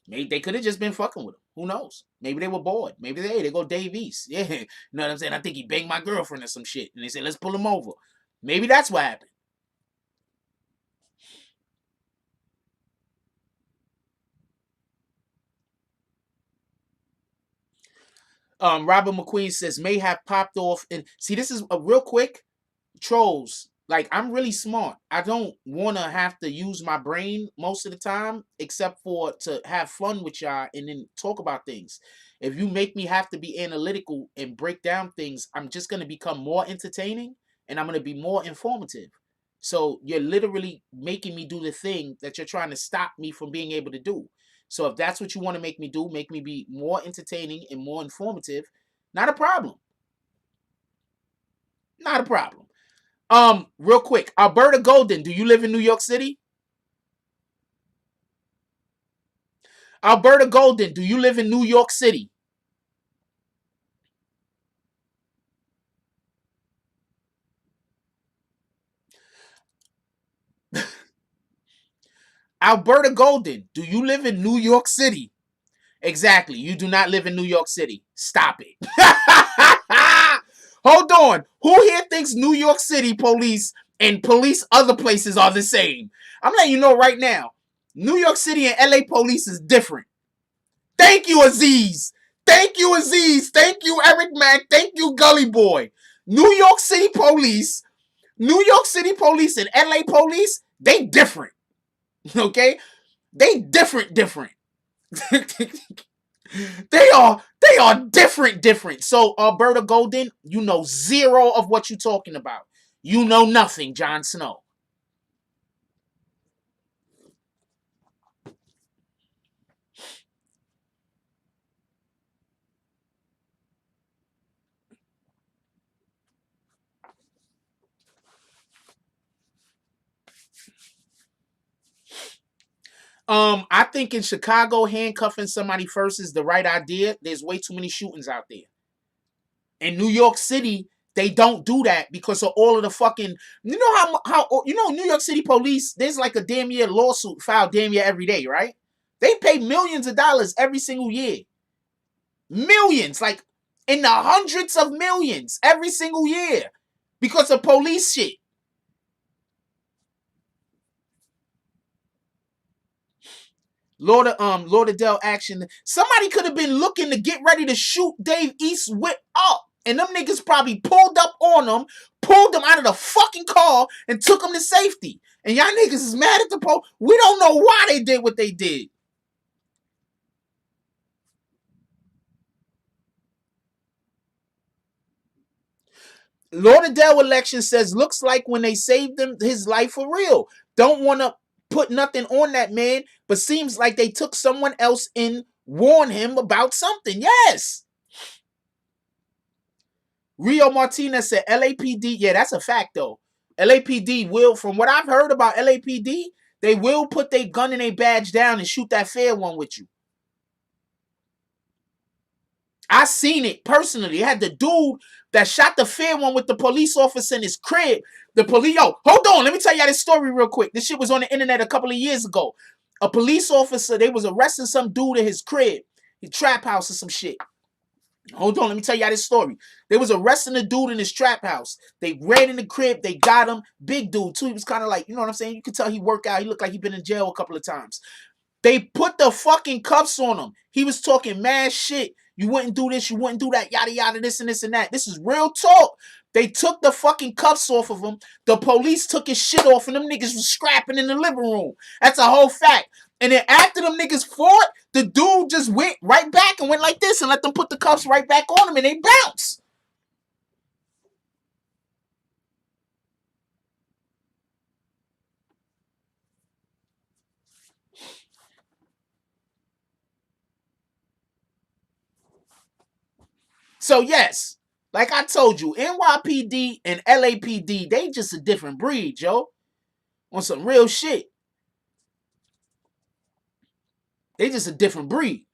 Maybe they could have just been fucking with him. Who knows? Maybe they were bored. Maybe they go Dave East. Yeah, you know what I'm saying? I think he banged my girlfriend or some shit. And they said, let's pull him over. Maybe that's what happened. Robert McQueen says, may have popped off. And see, this is a real quick. Trolls. Like, I'm really smart. I don't want to have to use my brain most of the time, except for to have fun with y'all and then talk about things. If you make me have to be analytical and break down things, I'm just going to become more entertaining and I'm going to be more informative. So you're literally making me do the thing that you're trying to stop me from being able to do. So if that's what you want to make me do, make me be more entertaining and more informative, not a problem. Not a problem. Real quick, Alberta Golden, do you live in New York City? Alberta Golden, do you live in New York City? Alberta Golden, do you live in New York City? Exactly, you do not live in New York City. Stop it. Hold on. Who here thinks New York City police and police other places are the same? I'm letting you know right now. New York City and LA police is different. Thank you, Aziz. Thank you, Aziz. Thank you, Eric Mack. Thank you, Gully Boy. New York City police and LA police, they different. Okay? They different. They are different. So, Alberta Golden, you know zero of what you're talking about. You know nothing, Jon Snow. I think in Chicago, handcuffing somebody first is the right idea. There's way too many shootings out there. In New York City, they don't do that because of all of the fucking. You know how New York City police. There's like a damn year lawsuit filed damn year every day, right? They pay millions of dollars every single year. Millions, like in the hundreds of millions every single year because of police shit. Lauderdale action. Somebody could have been looking to get ready to shoot Dave East whip up. And them niggas probably pulled up on him, pulled him out of the fucking car, and took him to safety. And y'all niggas is mad at the police. We don't know why they did what they did. Lauderdale election says, looks like when they saved him, his life for real. Don't want to put nothing on that man, but seems like they took someone else in, warn him about something. Yes. Rio Martinez said LAPD. Yeah, that's a fact though. LAPD will, from what I've heard about LAPD, they will put their gun and their badge down and shoot that fair one with you. I seen it personally. It had the dude that shot the fair one with the police officer in his crib. The police, hold on. Let me tell y'all this story real quick. This shit was on the internet a couple of years ago. A police officer, they was arresting some dude in his crib, his trap house or some shit. Hold on, let me tell y'all this story. They was arresting a dude in his trap house. They ran in the crib. They got him. Big dude, too. He was kind of like, you know what I'm saying? You could tell he worked out. He looked like he'd been in jail a couple of times. They put the fucking cuffs on him. He was talking mad shit. You wouldn't do this, you wouldn't do that, yada yada, this and this and that. This is real talk. They took the fucking cuffs off of him. The police took his shit off, and them niggas was scrapping in the living room. That's a whole fact. And then after them niggas fought, the dude just went right back and went like this and let them put the cuffs right back on him, and they bounced. So yes, like I told you, NYPD and LAPD, they just a different breed, yo. On some real shit. They just a different breed.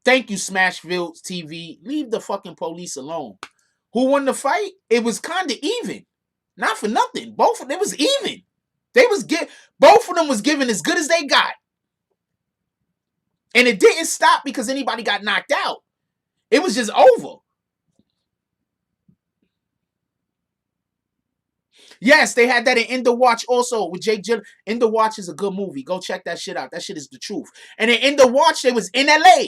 Thank you, Smashville TV. Leave the fucking police alone. Who won the fight? It was kind of even. Not for nothing. Both of them was even. Both of them was giving as good as they got. And it didn't stop because anybody got knocked out. It was just over. Yes, they had that in In the Watch also with Jake Gyllenhaal. In the Watch is a good movie. Go check that shit out. That shit is the truth. And in The Watch, they was in LA.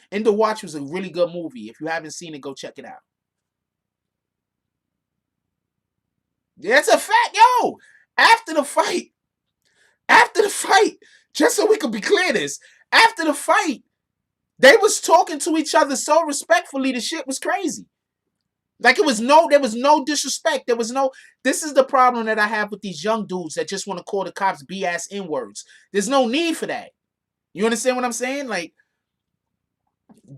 In the Watch was a really good movie. If you haven't seen it, go check it out. That's a fact, yo. After the fight, just so we could be clear this, after the fight, they was talking to each other so respectfully, the shit was crazy. Like there was no disrespect. This is the problem that I have with these young dudes that just want to call the cops BS N-words. There's no need for that. You understand what I'm saying? Like,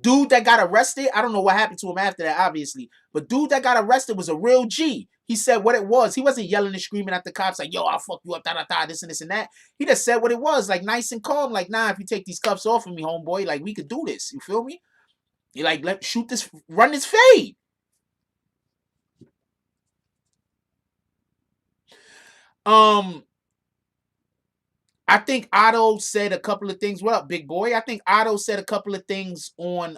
dude that got arrested, I don't know what happened to him after that, obviously. But dude that got arrested was a real G. He said what it was. He wasn't yelling and screaming at the cops like, yo, I'll fuck you up, this and this and that. He just said what it was, like nice and calm. Like, nah, if you take these cuffs off of me, homeboy, like we could do this. You feel me? You like, run this fade. I think Otto said a couple of things. What up, big boy? I think Otto said a couple of things on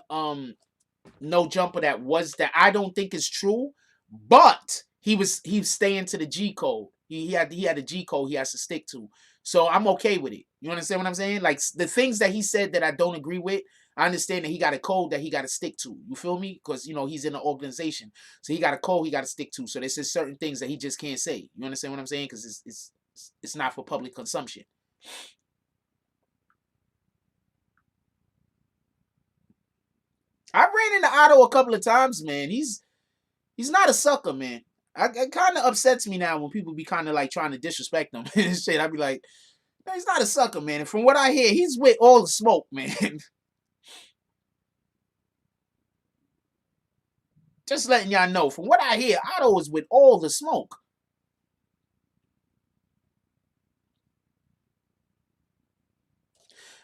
No Jumper that I don't think is true, but he's staying to the G code. He had a G code he has to stick to. So I'm okay with it. You understand what I'm saying? Like the things that he said that I don't agree with, I understand that he got a code that he got to stick to. You feel me? Because he's in an organization, so he got a code he got to stick to. So there's just certain things that he just can't say. You understand what I'm saying? Because it's not for public consumption. I ran into Otto a couple of times, man. He's not a sucker, man. It kind of upsets me now when people be kind of like trying to disrespect him and shit. I be like, no, he's not a sucker, man. And from what I hear, he's with all the smoke, man. Just letting y'all know. From what I hear, Otto is with all the smoke.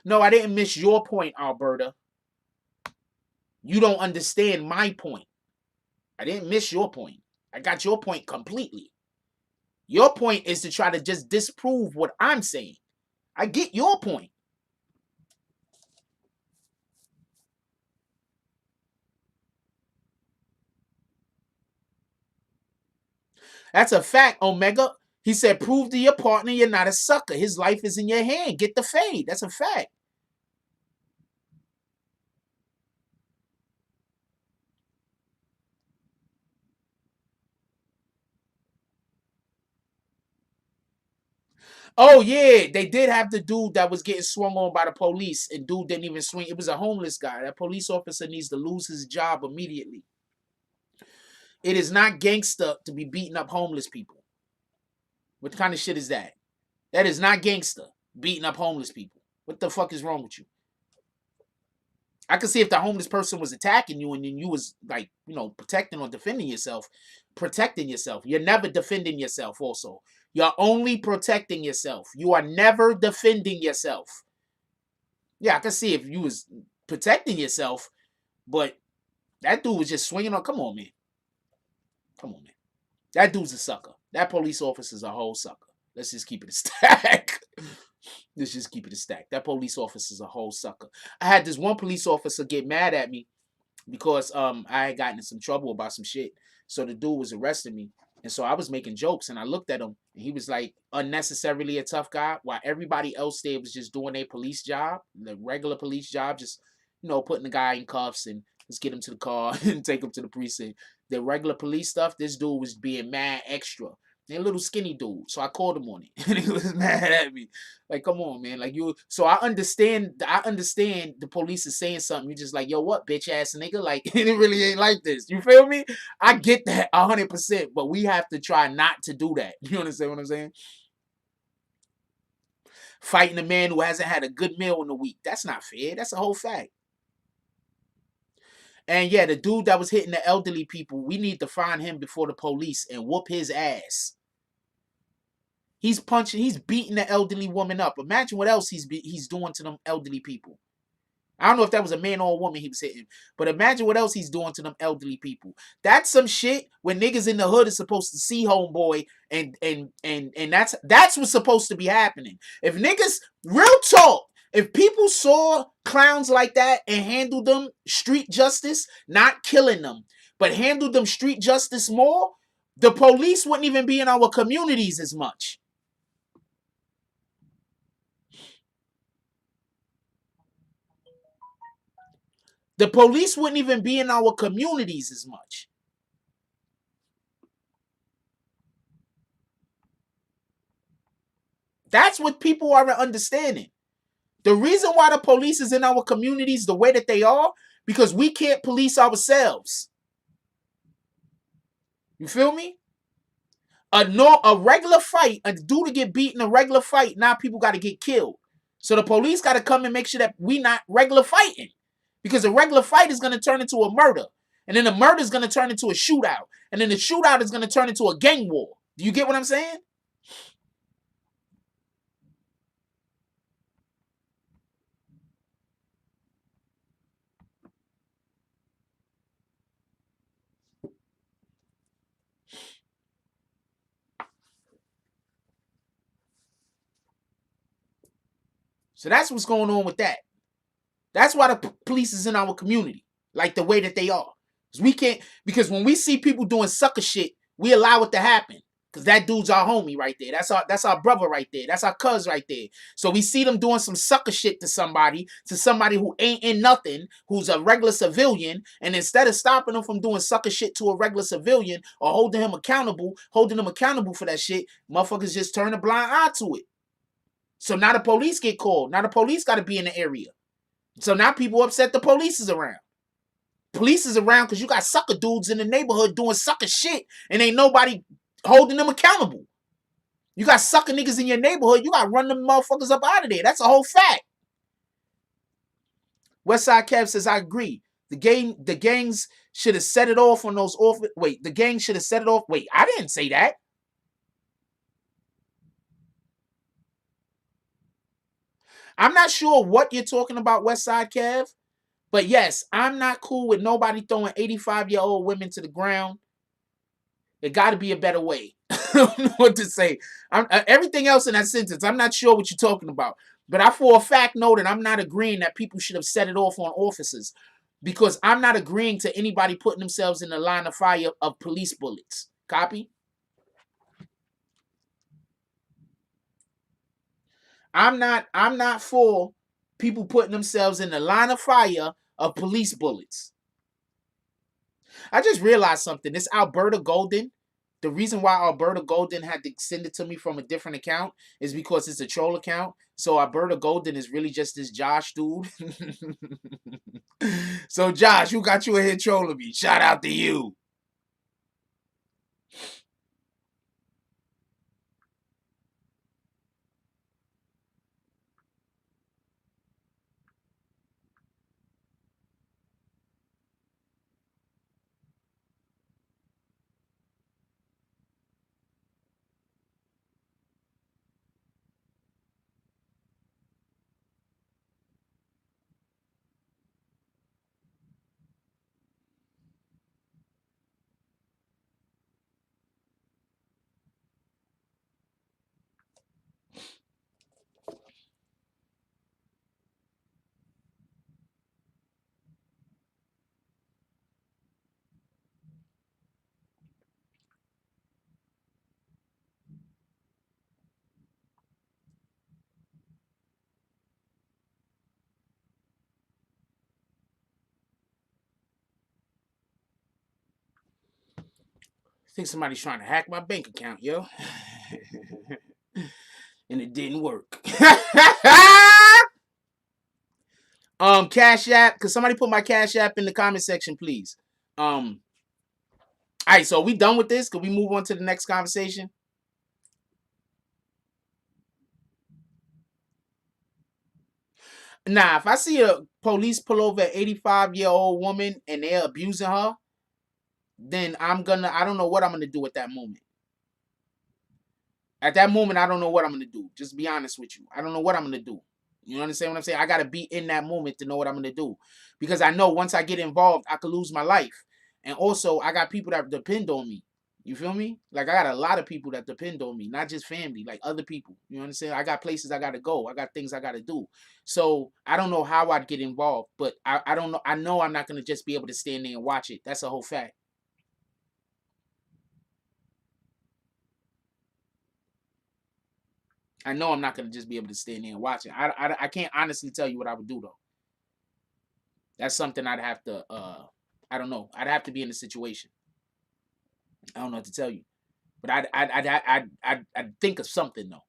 No, I didn't miss your point, Alberta. You don't understand my point. I didn't miss your point. I got your point completely. Your point is to try to just disprove what I'm saying. I get your point. That's a fact, Omega. He said, prove to your partner you're not a sucker. His life is in your hand. Get the fade. That's a fact. Oh, yeah. They did have the dude that was getting swung on by the police, and dude didn't even swing. It was a homeless guy. That police officer needs to lose his job immediately. It is not gangster to be beating up homeless people. What kind of shit is that? That is not gangster, beating up homeless people. What the fuck is wrong with you? I could see if the homeless person was attacking you and then you was like, protecting or defending yourself. Protecting yourself. You're never defending yourself also. You're only protecting yourself. You are never defending yourself. Yeah, I can see if you was protecting yourself, but that dude was just swinging on. Come on, man. Come on, man. That dude's a sucker. That police officer's a whole sucker. Let's just keep it a stack. Let's just keep it a stack. That police officer's a whole sucker. I had this one police officer get mad at me because I had gotten in some trouble about some shit. So the dude was arresting me. And so I was making jokes and I looked at him and he was like unnecessarily a tough guy while everybody else there was just doing their police job, the regular police job, just, you know, putting the guy in cuffs and let's get him to the car and take him to the precinct. The regular police stuff, this dude was being mad extra. A little skinny dude. So I called him on it. And he was mad at me. Like, come on, man. Like you, so I understand the police is saying something. You're just like, yo, what, bitch ass nigga? Like, it really ain't like this. You feel me? I get that 100%, but we have to try not to do that. You understand what I'm saying? Fighting a man who hasn't had a good meal in a week. That's not fair. That's a whole fact. And yeah, the dude that was hitting the elderly people, we need to find him before the police and whoop his ass. He's punching, he's beating the elderly woman up. Imagine what else he's doing to them elderly people. I don't know if that was a man or a woman he was hitting, but imagine what else he's doing to them elderly people. That's some shit when niggas in the hood is supposed to see homeboy, and that's what's supposed to be happening. If niggas, real talk, if people saw clowns like that and handled them street justice, not killing them, but handled them street justice more, the police wouldn't even be in our communities as much. The police wouldn't even be in our communities as much. That's what people aren't understanding. The reason why the police is in our communities the way that they are, because we can't police ourselves. You feel me? A regular fight, a dude to get beat in a regular fight, now people got to get killed. So the police got to come and make sure that we not regular fighting. Because a regular fight is going to turn into a murder. And then the murder is going to turn into a shootout. And then the shootout is going to turn into a gang war. Do you get what I'm saying? So that's what's going on with that. That's why the police is in our community, like the way that they are. We can't, because when we see people doing sucker shit, we allow it to happen. Because that dude's our homie right there. That's our brother right there. That's our cuz right there. So we see them doing some sucker shit to somebody who ain't in nothing, who's a regular civilian, and instead of stopping them from doing sucker shit to a regular civilian or holding them accountable for that shit, motherfuckers just turn a blind eye to it. So now the police get called. Now the police got to be in the area. So now people upset the police is around. Police is around because you got sucker dudes in the neighborhood doing sucker shit and ain't nobody holding them accountable. You got sucker niggas in your neighborhood, you got to run them motherfuckers up out of there. That's a whole fact. Westside Kev says, I agree. The gangs should have set it off on those off. Wait, the gang should have set it off. Wait, I didn't say that. I'm not sure what you're talking about, Westside Kev. But yes, I'm not cool with nobody throwing 85-year-old women to the ground. There got to be a better way. I don't know what to say. Everything else in that sentence, I'm not sure what you're talking about. But I for a fact know that I'm not agreeing that people should have set it off on officers. Because I'm not agreeing to anybody putting themselves in the line of fire of police bullets. Copy? I'm not for people putting themselves in the line of fire of police bullets. I just realized something. This Alberta Golden, the reason why Alberta Golden had to send it to me from a different account is because it's a troll account. So Alberta Golden is really just this Josh dude. So Josh, who got you in here trolling me? Shout out to you. think somebody's trying to hack my bank account, yo. And it didn't work. Cash App. Could somebody put my Cash App in the comment section, please? All right, so are we done with this? Could we move on to the next conversation? Nah, if I see a police pull over an 85-year-old woman and they're abusing her, then I don't know what I'm gonna do at that moment. At that moment, I don't know what I'm gonna do. Just be honest with you. I don't know what I'm gonna do. You understand what I'm saying? I gotta be in that moment to know what I'm gonna do. Because I know once I get involved, I could lose my life. And also, I got people that depend on me. You feel me? Like, I got a lot of people that depend on me, not just family, like other people. You understand? I got places I gotta go. I got things I gotta do. So I don't know how I'd get involved, but I don't know. I know I'm not gonna just be able to stand there and watch it. That's a whole fact. I know I'm not gonna just be able to stand there and watch it. I can't honestly tell you what I would do though. That's something I'd have to I don't know. I'd have to be in the situation. I don't know what to tell you, but I'd think of something though.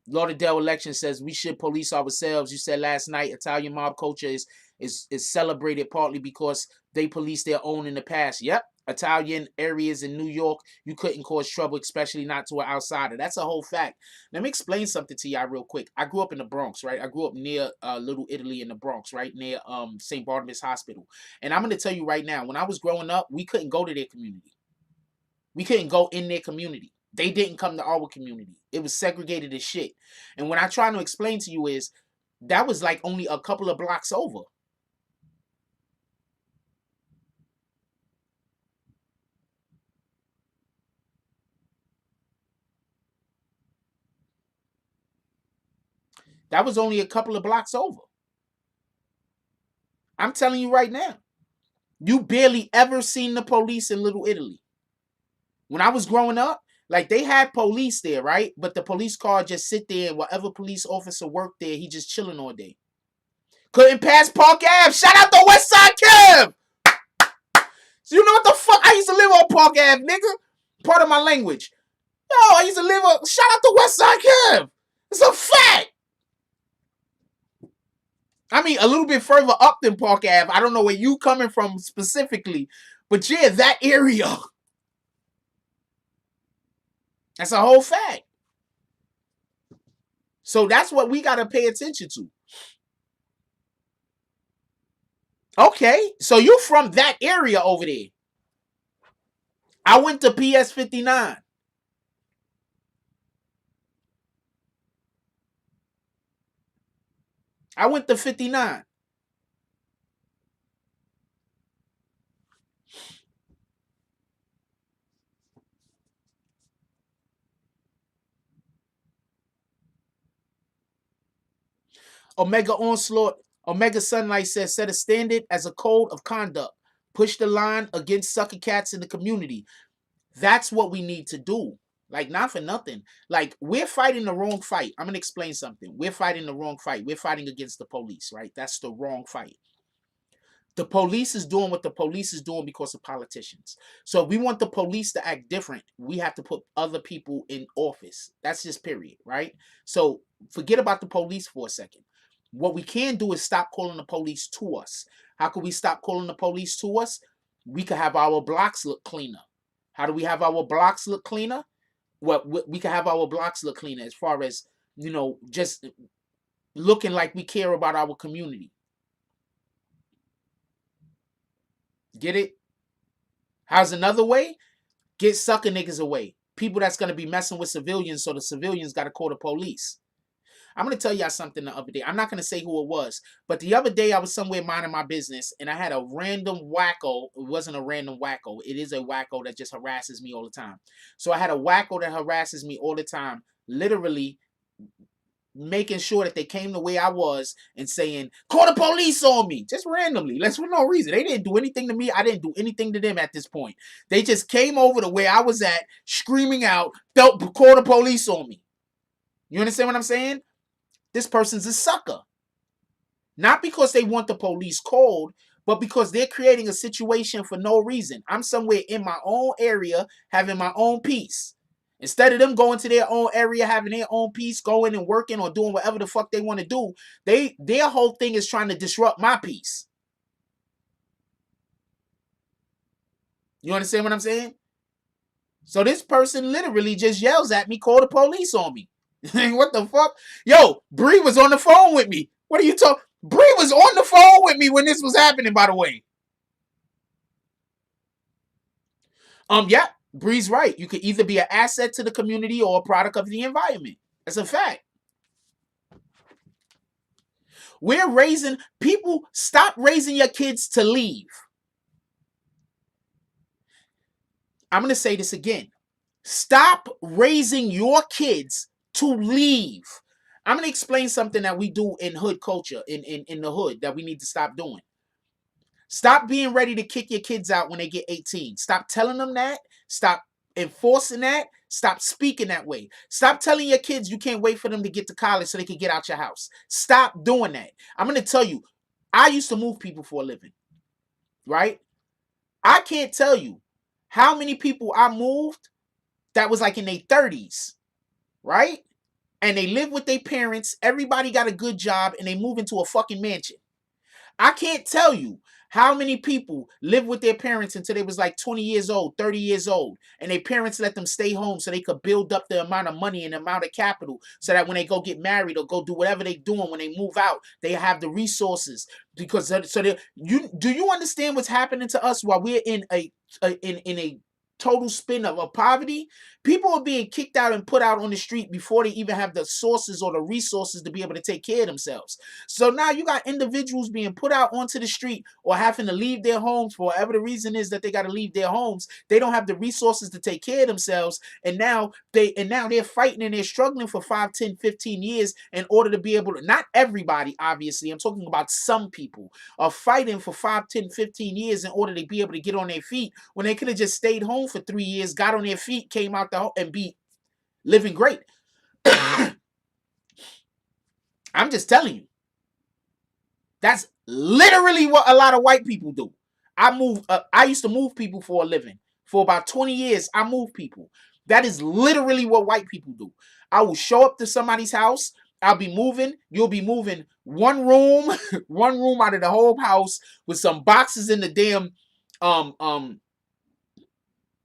Lauderdale Election says we should police ourselves. You said last night Italian mob culture is celebrated partly because they policed their own in the past. Yep. Italian areas in New York, you couldn't cause trouble, especially not to an outsider. That's a whole fact. Let me explain something to y'all real quick. I grew up in the Bronx, right? I grew up near Little Italy in the Bronx, right? Near St. Barnabas Hospital. And I'm going to tell you right now, when I was growing up, we couldn't go to their community. We couldn't go in their community. They didn't come to our community. It was segregated as shit. And what I try to explain to you is that was like only a couple of blocks over. That was only a couple of blocks over. I'm telling you right now. You barely ever seen the police in Little Italy. When I was growing up, like they had police there, right? But the police car just sit there and whatever police officer worked there, he just chilling all day. Couldn't pass Park Ave. Shout out to West Side Kev. So you know what the fuck? I used to live on Park Ave, nigga. Part of my language. Yo, I used to live on. Shout out to West Side Kev. It's a fact. I mean, a little bit further up than Park Ave. I don't know where you coming from specifically, but yeah, that area. That's a whole fact. So that's what we got to pay attention to. Okay, so you from that area over there. I went to PS 59. I went to 59. Omega Onslaught, Omega Sunlight says, set a standard as a code of conduct. Push the line against sucker cats in the community. That's what we need to do. Like, not for nothing. Like, we're fighting the wrong fight. I'm going to explain something. We're fighting the wrong fight. We're fighting against the police, right? That's the wrong fight. The police is doing what the police is doing because of politicians. So if we want the police to act different, we have to put other people in office. That's just period, right? So forget about the police for a second. What we can do is stop calling the police to us. How can we stop calling the police to us? We could have our blocks look cleaner. How do we have our blocks look cleaner? Well, we can have our blocks look cleaner as far as, you know, just looking like we care about our community. Get it? How's another way? Get sucker niggas away. People that's going to be messing with civilians, so the civilians got to call the police. I'm going to tell y'all something the other day. I'm not going to say who it was, but the other day I was somewhere minding my business, and I had a random wacko. It wasn't a random wacko. It is a wacko that just harasses me all the time. So I had a wacko that harasses me all the time, literally making sure that they came the way I was and saying, call the police on me, just randomly. That's for no reason. They didn't do anything to me. I didn't do anything to them at this point. They just came over to where I was at, screaming out, call the police on me. You understand what I'm saying? This person's a sucker. Not because they want the police called, but because they're creating a situation for no reason. I'm somewhere in my own area having my own peace. Instead of them going to their own area, having their own peace, going and working or doing whatever the fuck they want to do, their whole thing is trying to disrupt my peace. You understand what I'm saying? So this person literally just yells at me, call the police on me. What the fuck? Yo, Bree was on the phone with me. What are you talking? Bree was on the phone with me when this was happening, by the way. Yeah, Bree's right. You could either be an asset to the community or a product of the environment. That's a fact. We're raising people. Stop raising your kids to leave. I'm going to say this again. Stop raising your kids to leave. I'm going to explain something that we do in hood culture, in the hood, that we need to stop doing. Stop being ready to kick your kids out when they get 18. Stop telling them that. Stop enforcing that. Stop speaking that way. Stop telling your kids you can't wait for them to get to college so they can get out your house. Stop doing that. I'm going to tell you, I used to move people for a living, right? I can't tell you how many people I moved that was like in their 30s, right? And they live with their parents. Everybody got a good job and they move into a fucking mansion. I can't tell you how many people live with their parents until they was like 20 years old, 30 years old, and their parents let them stay home so they could build up the amount of money and the amount of capital so that when they go get married or go do whatever they're doing, when they move out, they have the resources. Because do you understand what's happening to us while we're in a total spin of poverty? People are being kicked out and put out on the street before they even have the sources or the resources to be able to take care of themselves. So now you got individuals being put out onto the street or having to leave their homes for whatever the reason is that they got to leave their homes. They don't have the resources to take care of themselves. And now they're fighting and they're struggling for 5, 10, 15 years in order to be able to, not everybody, obviously, I'm talking about some people are fighting for 5, 10, 15 years in order to be able to get on their feet when they could have just stayed home for 3 years, got on their feet, came out the home and be living great. I'm just telling you. That's literally what a lot of white people do. I used to move people for a living. For about 20 years, I moved people. That is literally what white people do. I will show up to somebody's house. I'll be moving. You'll be moving one room out of the whole house with some boxes in the damn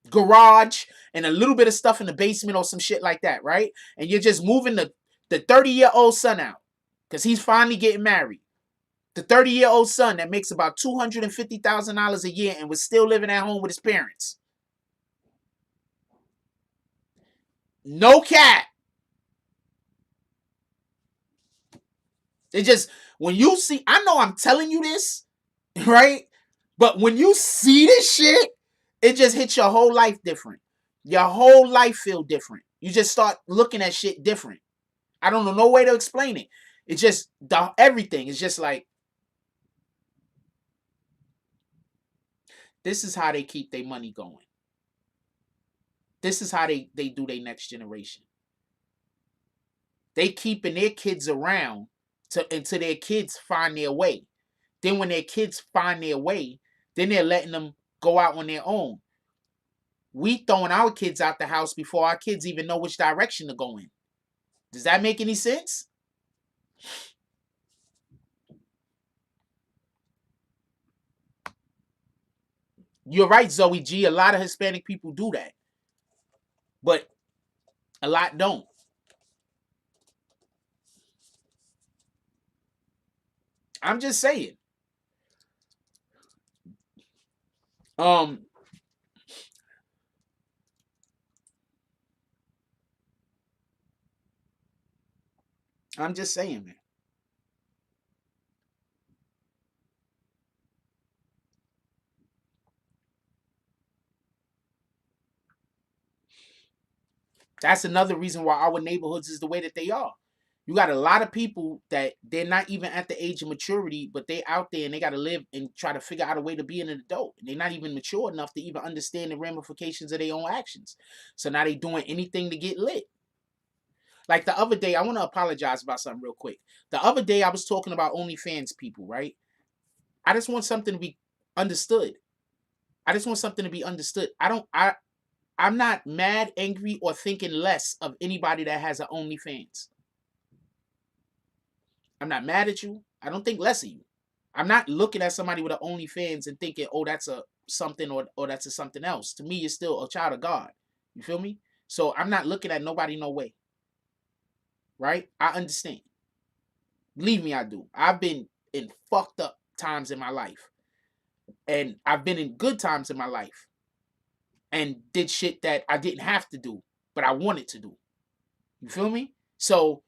garage and a little bit of stuff in the basement or some shit like that, right? And you're just moving the 30-year-old son out because he's finally getting married. The 30-year-old son that makes about $250,000 a year and was still living at home with his parents. No cap. It just, when you see, I know I'm telling you this, right? But when you see this shit, it just hits your whole life different. Your whole life feel different. You just start looking at shit different. I don't know no way to explain it. It's just, everything is just like, this is how they keep their money going. This is how they do their next generation. They keeping their kids around until their kids find their way. Then when their kids find their way, then they're letting them go out on their own. We throwing our kids out the house before our kids even know which direction to go in. Does that make any sense? You're right, Zoe G. A lot of Hispanic people do that. But a lot don't. I'm just saying. I'm just saying, man. That's another reason why our neighborhoods is the way that they are. You got a lot of people that they're not even at the age of maturity, but they out there and they got to live and try to figure out a way to be an adult. And they're not even mature enough to even understand the ramifications of their own actions. So now they doing anything to get lit. Like the other day, I want to apologize about something real quick. The other day, I was talking about OnlyFans people, right? I just want something to be understood. I just want something to be understood. I'm not mad, angry, or thinking less of anybody that has an OnlyFans. I'm not mad at you. I don't think less of you. I'm not looking at somebody with an OnlyFans and thinking, oh, that's a something or that's a something else. To me, you're still a child of God. You feel me? So I'm not looking at nobody no way. Right? I understand. Believe me, I do. I've been in fucked up times in my life. And I've been in good times in my life. And did shit that I didn't have to do, but I wanted to do. You feel me? So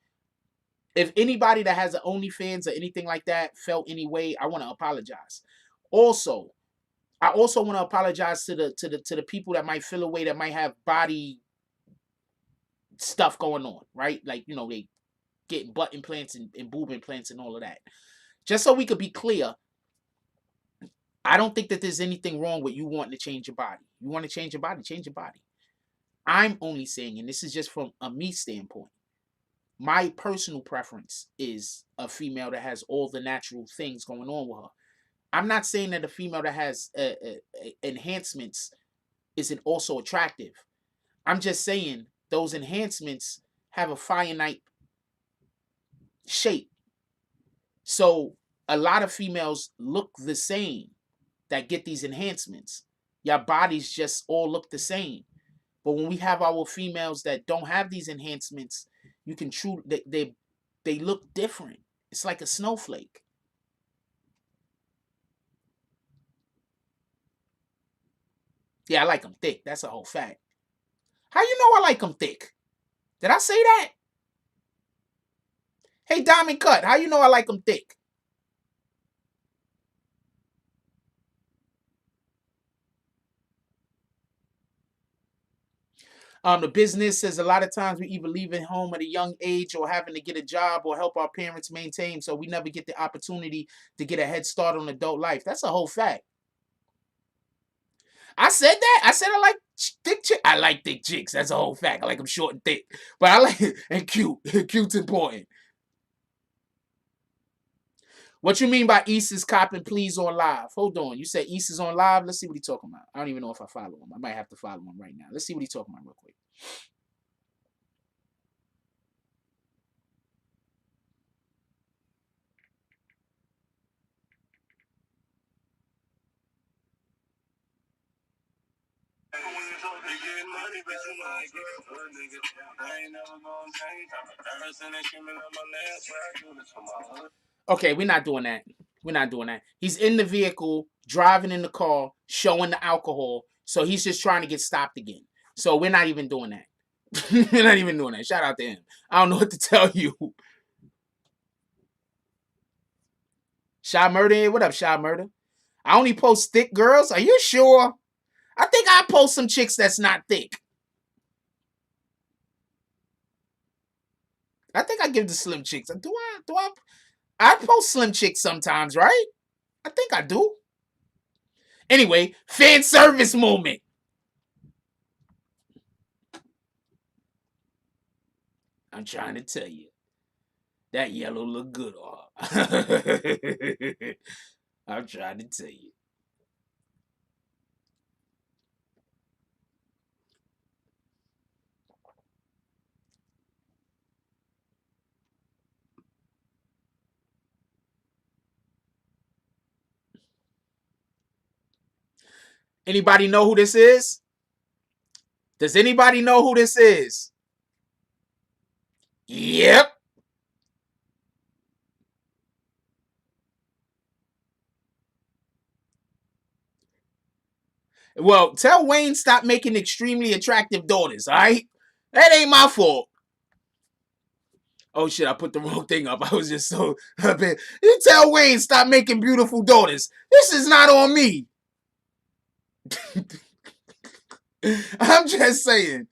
if anybody that has an OnlyFans or anything like that felt any way, I want to apologize. Also, I also want to apologize to the people that might feel a way, that might have body stuff going on, right? Like, you know, they getting butt implants and boob implants and all of that. Just so we could be clear, I don't think that there's anything wrong with you wanting to change your body. You want to change your body, change your body. I'm only saying, and this is just from a me standpoint, my personal preference is a female that has all the natural things going on with her. I'm not saying that a female that has enhancements isn't also attractive. I'm just saying those enhancements have a finite shape. So a lot of females look the same that get these enhancements. Your bodies just all look the same. But when we have our females that don't have these enhancements, you can they look different. It's like a snowflake. Yeah, I like them thick. That's a whole fact. How you know I like them thick? Did I say that? Hey, Diamond Cut, how you know I like them thick? The business says a lot of times we either leaving home at a young age or having to get a job or help our parents maintain, so we never get the opportunity to get a head start on adult life. That's a whole fact. I said that. I said I like thick chicks. I like thick chicks. That's a whole fact. I like them short and thick. But I like it and cute. Cute's important. What you mean by East is copping please on live? Hold on. You said East is on live? Let's see what he's talking about. I don't even know if I follow him. I might have to follow him right now. Let's see what he's talking about real quick. Okay, we're not doing that. We're not doing that. He's in the vehicle, driving in the car, showing the alcohol. So he's just trying to get stopped again. So we're not even doing that. We're not even doing that. Shout out to him. I don't know what to tell you. Shy Murder, what up, Shy Murder? I only post thick girls. Are you sure? I think I post some chicks that's not thick. I think I give the slim chicks. I post slim chicks sometimes, right? I think I do. Anyway, fan service moment. I'm trying to tell you. That yellow look good on her. I'm trying to tell you. Anybody know who this is? Does anybody know who this is? Yep. Well, tell Wayne stop making extremely attractive daughters, all right? That ain't my fault. Oh, shit, I put the wrong thing up. I was just so... You tell Wayne stop making beautiful daughters. This is not on me. I'm just saying.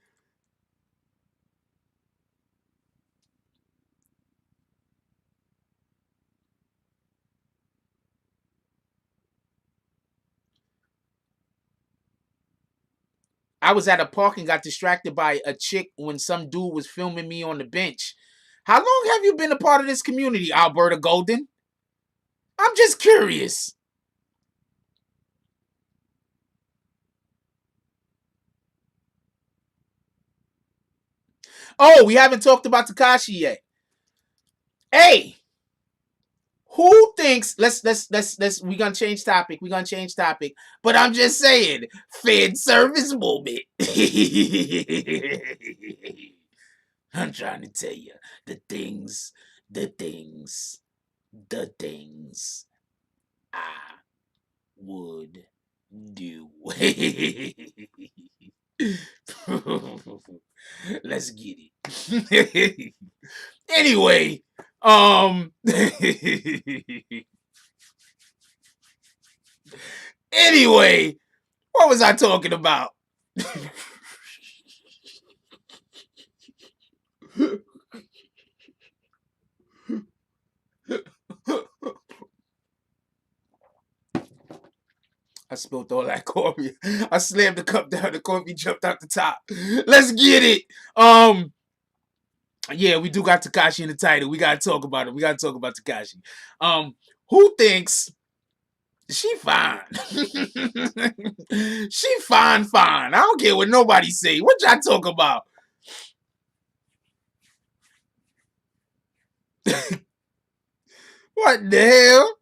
I was at a park and got distracted by a chick when some dude was filming me on the bench. How long have you been a part of this community, Alberta Golden? I'm just curious. Oh, we haven't talked about Tekashi yet. Hey, who thinks let's we're gonna change topic. But I'm just saying, fan service moment. I'm trying to tell you the things I would do. Let's get it. Anyway, anyway, what was I talking about? I spilled all that coffee. I slammed the cup down. The coffee jumped out the top. Let's get it. Yeah, we do got Tekashi in the title. We gotta talk about it. We gotta talk about Tekashi. Who thinks she fine? She fine. I don't care what nobody say. What y'all talk about? What the hell?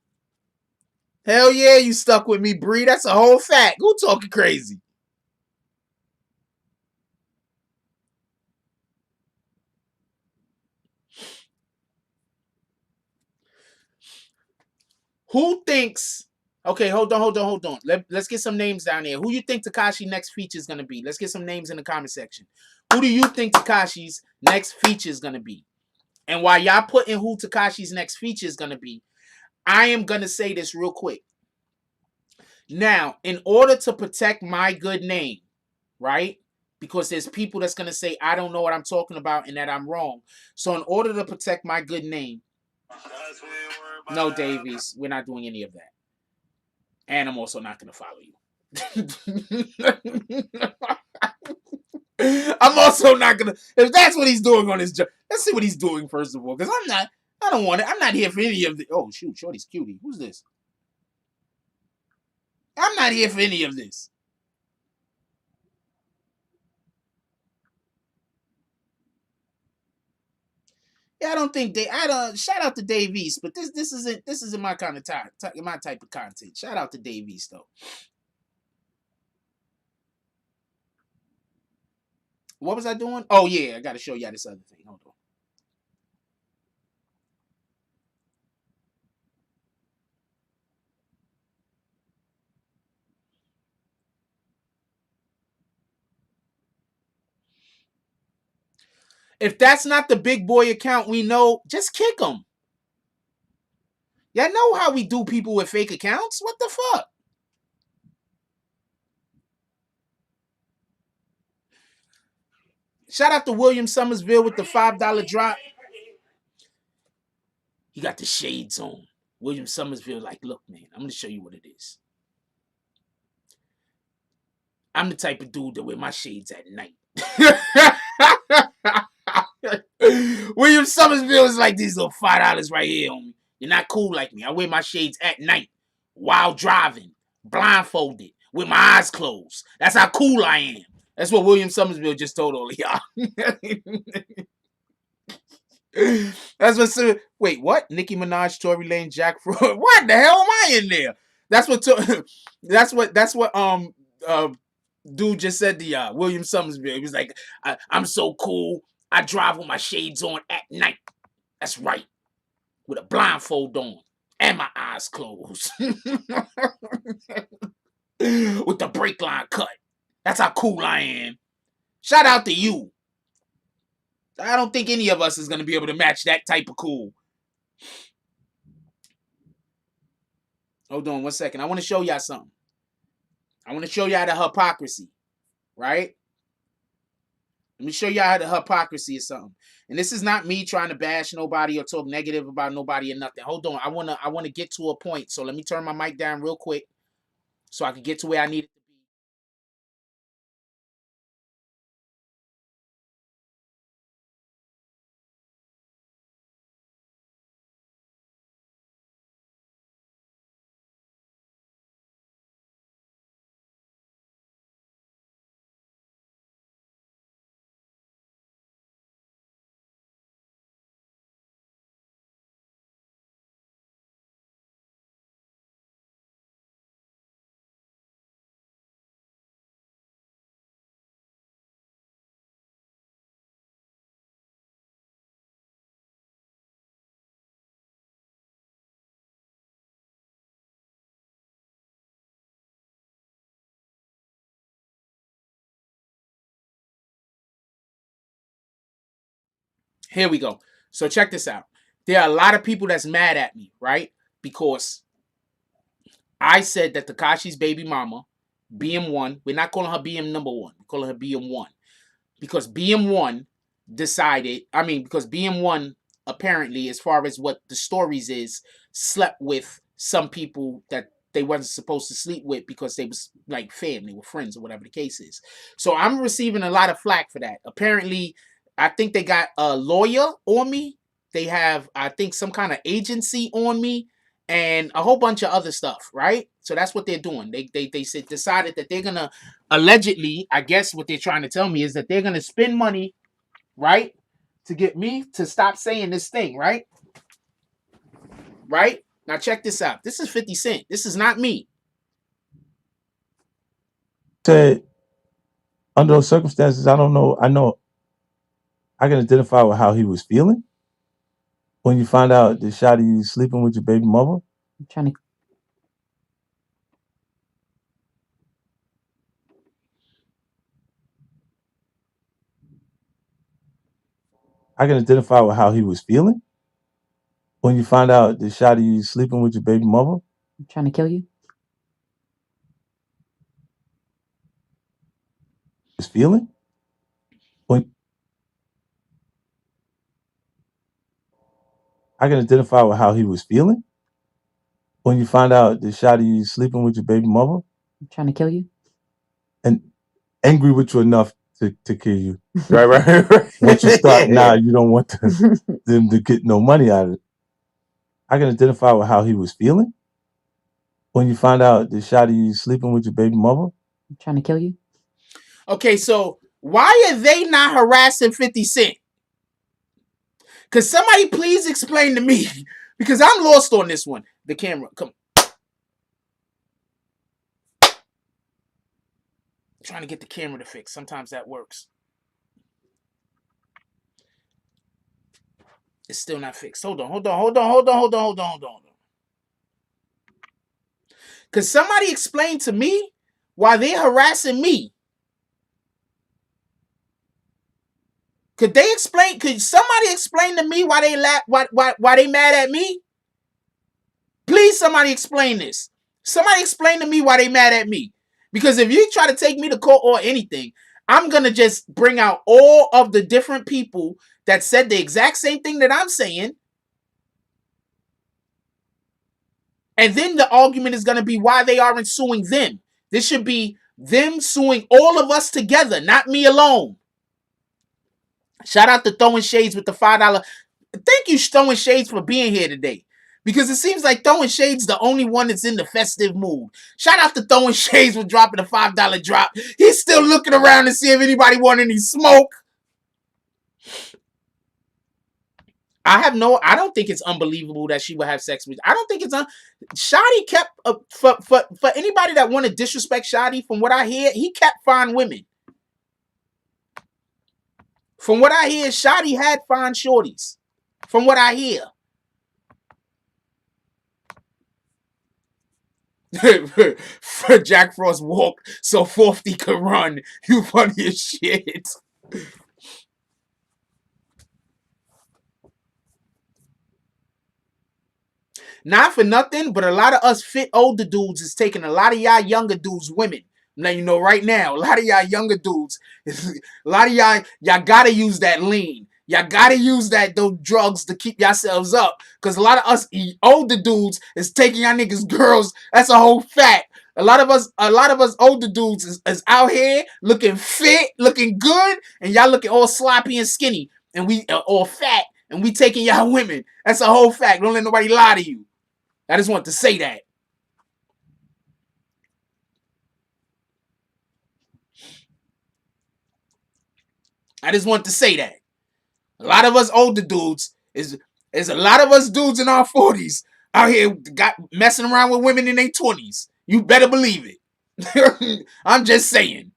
Hell yeah, you stuck with me, Bree. That's a whole fact. Who talking crazy? Who thinks? Okay, hold on. Let's get some names down there. Who you think Tekashi next feature is gonna be? Let's get some names in the comment section. Who do you think Tekashi's next feature is gonna be? And while y'all putting who Tekashi's next feature is gonna be, I am gonna say this real quick. Now, in order to protect my good name, right? Because there's people that's gonna say I don't know what I'm talking about and that I'm wrong. So in order to protect my good name, no, Davies, we're not doing any of that. And I'm also not gonna follow you. I'm also not gonna. If that's what he's doing on his job, let's see what he's doing first of all. Because I'm not. I don't want it. I'm not here for any of the. Oh shoot, Shorty's cutie. Who's this? I'm not here for any of this. Yeah, I don't think they. I don't. Shout out to Dave East, but this isn't my kind of my type of content. Shout out to Dave East though. What was I doing? Oh yeah, I got to show y'all this other thing. Hold on. If that's not the big boy account we know, just kick him. Y'all know how we do people with fake accounts? What the fuck? Shout out to William Summersville with the $5 drop. He got the shades on. William Summersville like, look, man, I'm going to show you what it is. I'm the type of dude that wear my shades at night. William Summersville is like, these little $5 right here on me. You're not cool like me. I wear my shades at night while driving, blindfolded, with my eyes closed. That's how cool I am. That's what William Summersville just told all of y'all. That's what. Wait, what? Nicki Minaj, Tory Lane, Jack Frost. What the hell am I in there? That's what. Dude just said to y'all. William Summersville. He was like, I'm so cool. I drive with my shades on at night. That's right. With a blindfold on and my eyes closed. With the brake line cut. That's how cool I am. Shout out to you. I don't think any of us is going to be able to match that type of cool. Hold on 1 second. I want to show y'all something. I want to show y'all the hypocrisy. Right? Let me show y'all the hypocrisy or something. And this is not me trying to bash nobody or talk negative about nobody or nothing. Hold on. I want to get to a point. So let me turn my mic down real quick so I can get to where I need it. Here we go. So check this out. There are a lot of people that's mad at me, right? Because I said that Tekashi's baby mama, BM1, we're not calling her BM number 1. We're calling her BM1. Because BM1 because BM1 apparently, as far as what the stories is, slept with some people that they wasn't supposed to sleep with because they was like family or friends or whatever the case is. So I'm receiving a lot of flack for that. Apparently, I think they got a lawyer on me. They have, I think, some kind of agency on me and a whole bunch of other stuff, right? So that's what they're doing. They decided that they're gonna allegedly, I guess what they're trying to tell me is that they're gonna spend money, right, to get me to stop saying this thing, right? Right? Now check this out. This is 50 Cent. This is not me. Said under those circumstances, I don't know. I know I can identify with how he was feeling when you find out that Shotty is sleeping with your baby mother. I'm trying to. I can identify with how he was feeling when you find out that Shotty is sleeping with your baby mother. I'm trying to kill you. His feeling when I can identify with how he was feeling when you find out that Shotty is sleeping with your baby mother. I'm trying to kill you. And angry with you enough to kill you. Right. Once you start now, you don't want them to get no money out of it. I can identify with how he was feeling when you find out that Shotty is sleeping with your baby mother. I'm trying to kill you. Okay, so why are they not harassing 50 Cent? Could somebody please explain to me? Because I'm lost on this one. The camera, come on. Trying to get the camera to fix. Sometimes that works. It's still not fixed. Hold on. Could somebody explain to me why they're harassing me? Could somebody explain to me why they mad at me? Please, somebody explain this. Somebody explain to me why they mad at me. Because if you try to take me to court or anything, I'm going to just bring out all of the different people that said the exact same thing that I'm saying. And then the argument is going to be why they aren't suing them. This should be them suing all of us together, not me alone. Shout out to Throwing Shades with the $5. Thank you, Throwing Shades, for being here today. Because it seems like Throwing Shades the only one that's in the festive mood. Shout out to Throwing Shades for dropping a $5 drop. He's still looking around to see if anybody want any smoke. I don't think it's unbelievable that she would have sex with. I don't think it's Shotty kept for anybody that want to disrespect Shotty, from what I hear, he kept fine women. From what I hear, Shotty had fine shorties. From what I hear. Jack Frost walked so Forty could run. You funny as shit. Not for nothing, but a lot of us fit older dudes is taking a lot of y'all younger dudes women. Now, you know, right now, a lot of y'all younger dudes, a lot of y'all gotta use that lean. Y'all gotta use those drugs to keep yourselves up. Because a lot of us older dudes is taking y'all niggas girls. That's a whole fact. A lot of us older dudes is out here looking fit, looking good, and y'all looking all sloppy and skinny. And we all fat, and we taking y'all women. That's a whole fact. Don't let nobody lie to you. I just want to say that. I just want to say that. A lot of us older dudes is a lot of us dudes in our 40s out here messing around with women in their 20s. You better believe it. I'm just saying.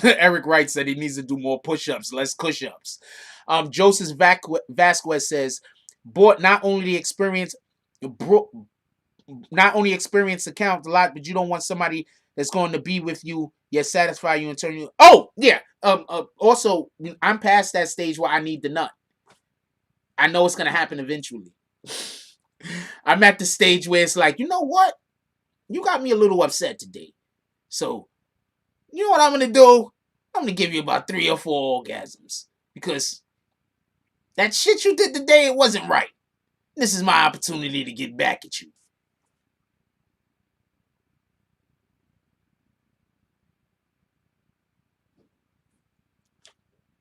Eric Wright said he needs to do more push-ups, less push-ups. Joseph Vasquez says, bought not only experience the count a lot, but you don't want somebody that's going to be with you, yet satisfy you and turn you. Oh yeah. Also, I'm past that stage where I need the nut. I know it's gonna happen eventually. I'm at the stage where it's like, you know what? You got me a little upset today. So, you know what I'm gonna do? I'm gonna give you about 3 or 4 orgasms. Because that shit you did today, it wasn't right. This is my opportunity to get back at you.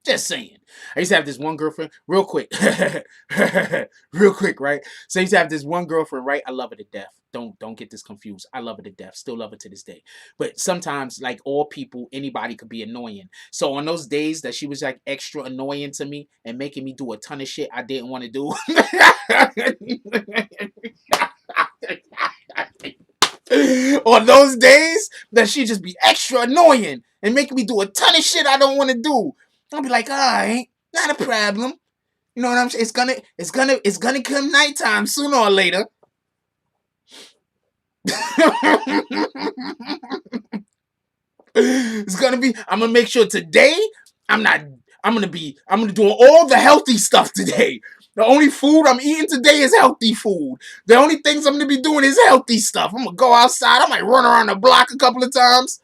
Just saying. I used to have this one girlfriend, real quick. Real quick, right? So I used to have this one girlfriend, right? I love her to death. Don't get this confused. I love her to death. Still love her to this day. But sometimes, like all people, anybody could be annoying. So on those days that she was like extra annoying to me and making me do a ton of shit I didn't want to do. On those days that she just be extra annoying and making me do a ton of shit I don't want to do. I'll be like, alright, not a problem. You know what I'm saying? It's gonna come nighttime sooner or later. It's gonna be. I'm gonna make sure today. I'm gonna do all the healthy stuff today. The only food I'm eating today is healthy food. The only things I'm gonna be doing is healthy stuff. I'm gonna go outside. I might run around the block a couple of times.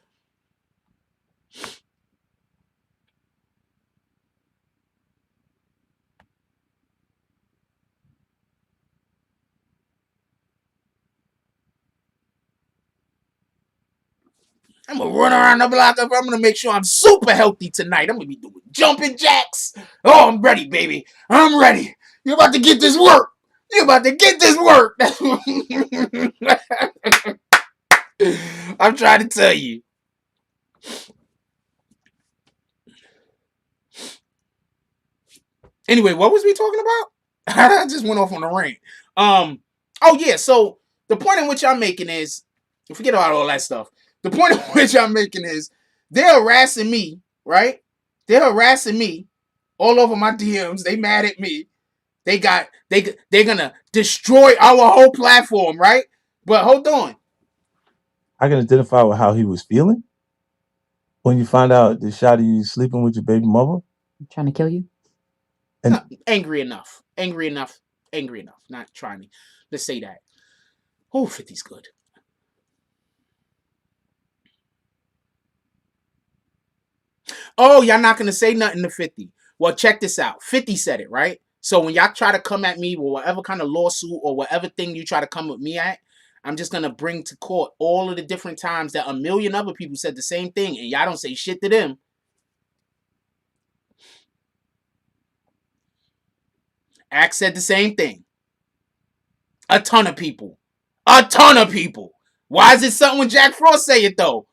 I'm gonna run around the block. I'm gonna make sure I'm super healthy tonight. I'm gonna be doing jumping jacks. Oh, I'm ready, baby. I'm ready. You're about to get this work. You're about to get this work. I'm trying to tell you. Anyway, what was we talking about? I just went off on a rant. Oh yeah. So the point in which I'm making is, forget about all that stuff. The point in which I'm making is, they're harassing me, right? They're harassing me all over my DMs. They mad at me. They're gonna destroy our whole platform, right? But hold on. I can identify with how he was feeling when you find out that Shotty is sleeping with your baby mother. Trying to kill you? And angry enough. Not trying to. Let's say that. Oh, 50's good. Oh, y'all not gonna say nothing to 50. Well, check this out. 50 said it, right? So when y'all try to come at me with whatever kind of lawsuit or whatever thing you try to come with me at, I'm just gonna bring to court all of the different times that a million other people said the same thing and y'all don't say shit to them. Axe said the same thing. A ton of people. Why is it something when Jack Frost say it though?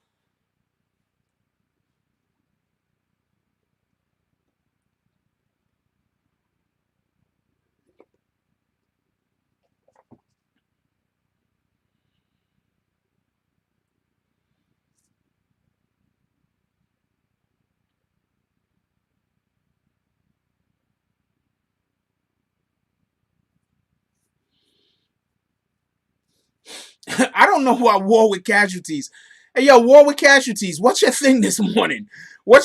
I don't know why war with casualties. Hey, yo, war with casualties. What's your thing this morning? War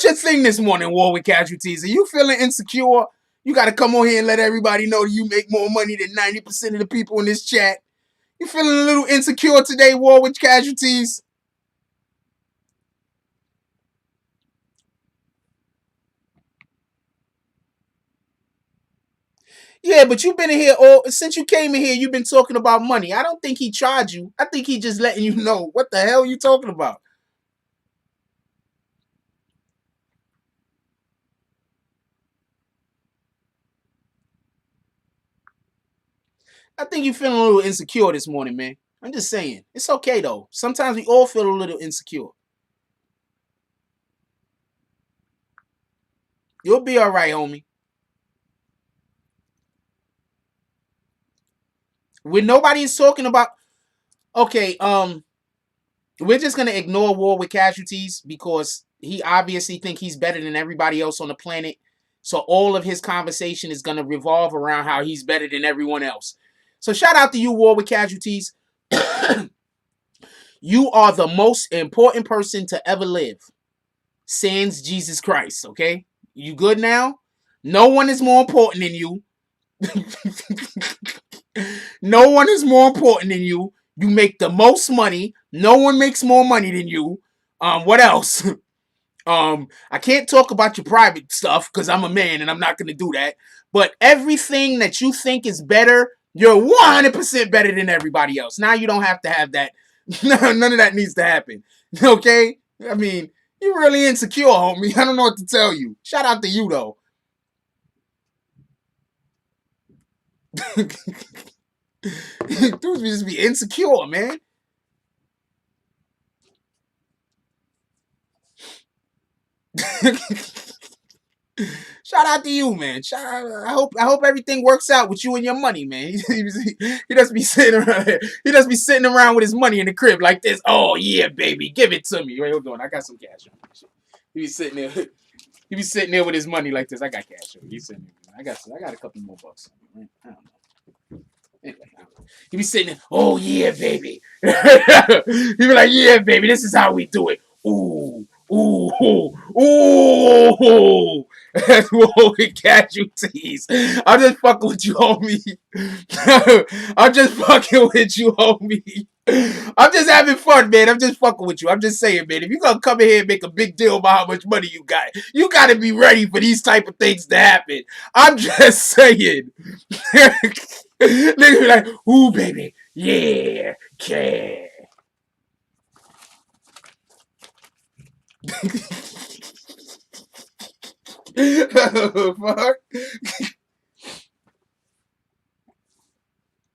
with casualties? Are you feeling insecure? You got to come on here and let everybody know you make more money than 90% of the people in this chat. You feeling a little insecure today, war with casualties? Yeah, but you've been in here since you came in here, you've been talking about money. I don't think he charged you. I think he just letting you know what the hell you talking about. I think you feeling a little insecure this morning, man. I'm just saying. It's okay, though. Sometimes we all feel a little insecure. You'll be all right, homie. When nobody is talking about... Okay, we're just going to ignore war with casualties because he obviously think he's better than everybody else on the planet. So all of his conversation is going to revolve around how he's better than everyone else. So shout out to you, war with casualties. You are the most important person to ever live. Sans Jesus Christ, okay? You good now? No one is more important than you. No one is more important than you. You make the most money. No one makes more money than you. What else? I can't talk about your private stuff because I'm a man and I'm not gonna do that. But everything that you think is better, you're 100% better than everybody else. Now you don't have to have that. None of that needs to happen. Okay? I mean, you're really insecure, homie. I don't know what to tell you. Shout out to you though. Dudes just be insecure, man. Shout out to you, man. I hope everything works out with you and your money, man. He does be sitting around here. He does be sitting around with his money in the crib like this. Oh yeah, baby, give it to me. Wait, hold on. I got some cash on me. He be sitting there. He be sitting there with his money like this. I got cash on me. He's sitting there. I got a couple more bucks on me, right? I don't know. Anyway, I don't know. He be sitting there. Oh yeah, baby. He be like, yeah, baby. This is how we do it. Ooh. Ooh, ooh, that's what we casualties. I'm just fucking with you, homie. I'm just fucking with you, homie. I'm just having fun, man. I'm just fucking with you. I'm just saying, man. If you're gonna come in here and make a big deal about how much money you gotta be ready for these type of things to happen. I'm just saying. Niggas be like, ooh, baby, yeah, okay. Fuck.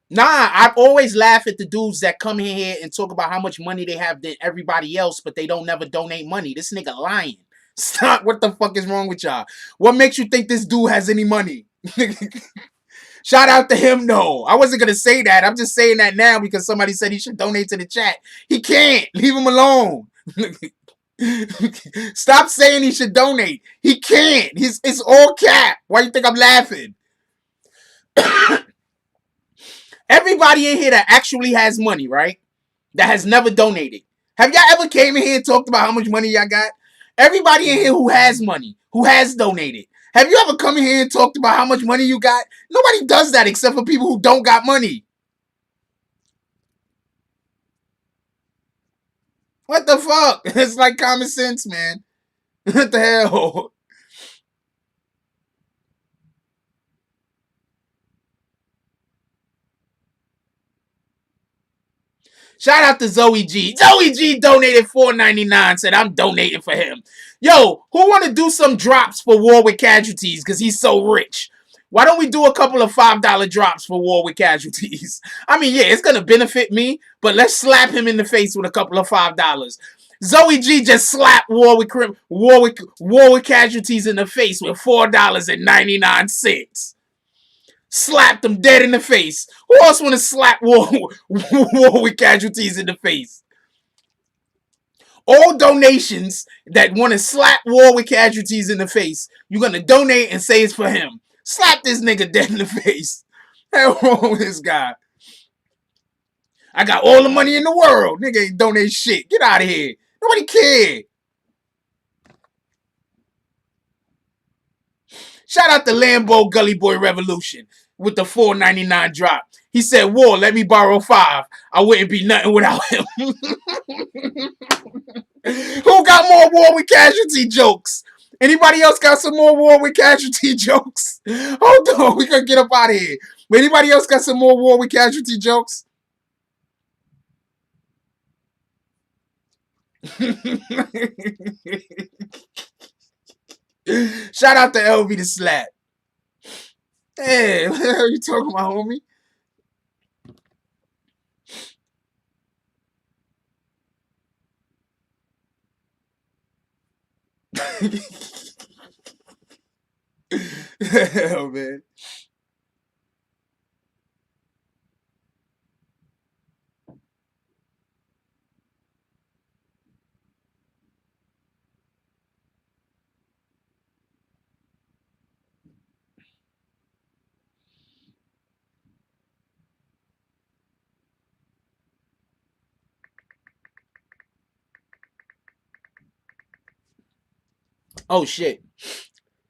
Nah, I always laugh at the dudes that come in here and talk about how much money they have than everybody else, but they don't never donate money. This nigga lying. Stop. What the fuck is wrong with y'all? What makes you think this dude has any money? Shout out to him, no. I wasn't going to say that. I'm just saying that now because somebody said he should donate to the chat. He can't. Leave him alone. Stop saying he should donate. He can't. It's all cap. Why you think I'm laughing? Everybody in here that actually has money, right? That has never donated. Have y'all ever came in here and talked about how much money y'all got? Everybody in here who has money, who has donated. Have you ever come in here and talked about how much money you got? Nobody does that except for people who don't got money. What the fuck? It's like common sense, man. What the hell? Shout out to Zoe G. Zoe G donated $4.99, said I'm donating for him. Yo, who want to do some drops for War with Casualties because he's so rich? Why don't we do a couple of $5 drops for War with Casualties? I mean, yeah, it's going to benefit me, but let's slap him in the face with a couple of $5. Zoe G just slapped War with Casualties in the face with $4.99. Slapped them dead in the face. Who else want to slap War with Casualties in the face? All donations that want to slap War with Casualties in the face, you're going to donate and say it's for him. Slap this nigga dead in the face. Hell wrong with this guy. I got all the money in the world. Nigga ain't donate shit. Get out of here. Nobody care. Shout out to Lambo Gully Boy Revolution with the $4.99 drop. He said, War, let me borrow $5. I wouldn't be nothing without him. Who got more War with Casualty jokes? Anybody else got some more War with Casualty jokes? Hold on, we gonna get up out of here. Anybody else got some more War with Casualty jokes? Shout out to LV the Slap. Hey, what the hell are you talking about, homie? Hell, man. Oh shit.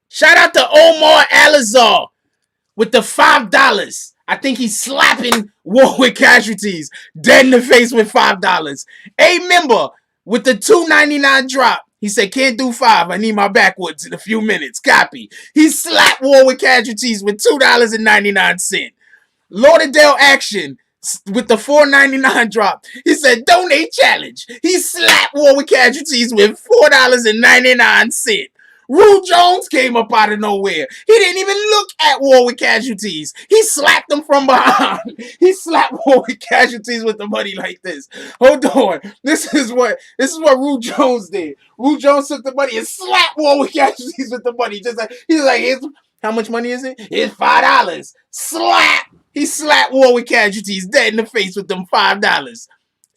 Shout out to Omar Alizar with the $5. I think he's slapping Warwick Casualties dead in the face with $5. A member with the $2.99 drop. He said, can't do 5. I need my backwoods in a few minutes. Copy. He slapped Warwick Casualties with $2.99. Lauderdale Action with the $4.99 drop. He said, donate challenge. He slapped Warwick Casualties with $4.99. Rue Jones came up out of nowhere. He didn't even look at Warwick Casualties. He slapped them from behind. He slapped Warwick Casualties with the money like this. Hold on. This is what Rue Jones did. Rue Jones took the money and slapped Warwick Casualties with the money. Just like he's like, how much money is it? It's $5. Slap. He slapped Warwick Casualties dead in the face with them $5.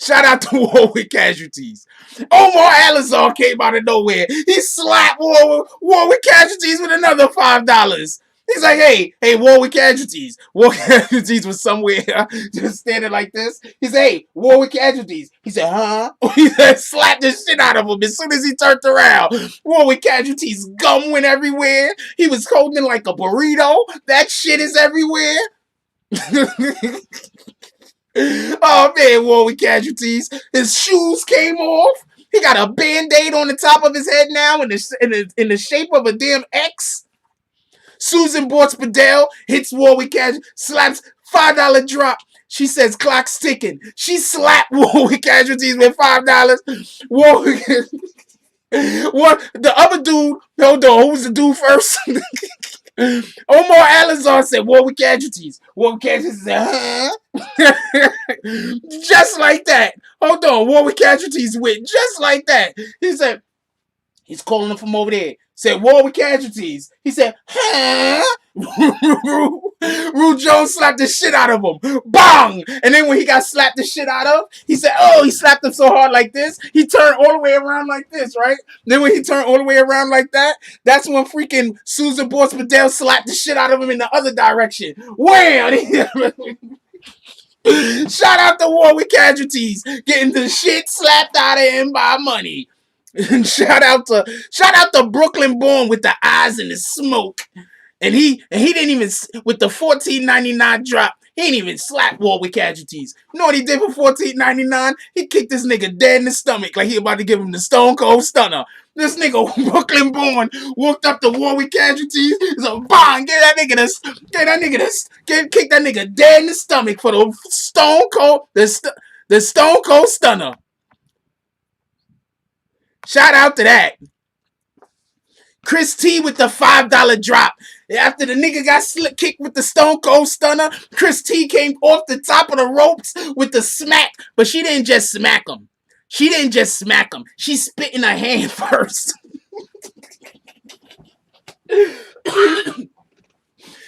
Shout out to Warwick Casualties. Omar Alizar came out of nowhere. He slapped Warwick Casualties with another $5. He's like, hey, Warwick Casualties. Warwick Casualties was somewhere just standing like this. He said, hey, Warwick Casualties. He said, huh? He slapped the shit out of him as soon as he turned around. Warwick Casualties gum went everywhere. He was holding like a burrito. That shit is everywhere. Oh man, Warwick Casualties. His shoes came off. He got a band-aid on the top of his head now in the shape of a damn X. Susan Bortz-Padel hits Warwick Casualties, slaps $5 drop. She says clock's ticking. She slapped Warwick Casualties with $5. Warwick. What the other dude? Hold on, who was the dude first? Omar Alizar said Warwick Casualties. Warwick Casualties said, huh? Just like that. Hold on, Warwick Casualties went just like that. He said, he's calling him from over there. Said Warwick Casualties. He said, huh? Rue Jones slapped the shit out of him. Bang! And then when he got slapped the shit out of, he said, oh, he slapped him so hard like this. He turned all the way around like this, right? Then when he turned all the way around like that, that's when freaking Susan Bortz-Padel slapped the shit out of him in the other direction. Wham! Shout out to Warwick Casualties getting the shit slapped out of him by money. And shout out to Brooklyn Born with the eyes and the smoke. And he didn't even, with the $14.99 drop, he didn't even slap Warwick Casualties. You know what he did for $14.99? He kicked this nigga dead in the stomach like he about to give him the Stone Cold Stunner. This nigga Brooklyn Born walked up to Warwick Casualties. He's like, bang, kick that nigga dead in the stomach for the Stone Cold, the Stone Cold Stunner. Shout out to that. Chris T with the $5 drop. After the nigga got kicked with the Stone Cold Stunner, Chris T came off the top of the ropes with the smack. But she didn't just smack him. She spit in her hand first.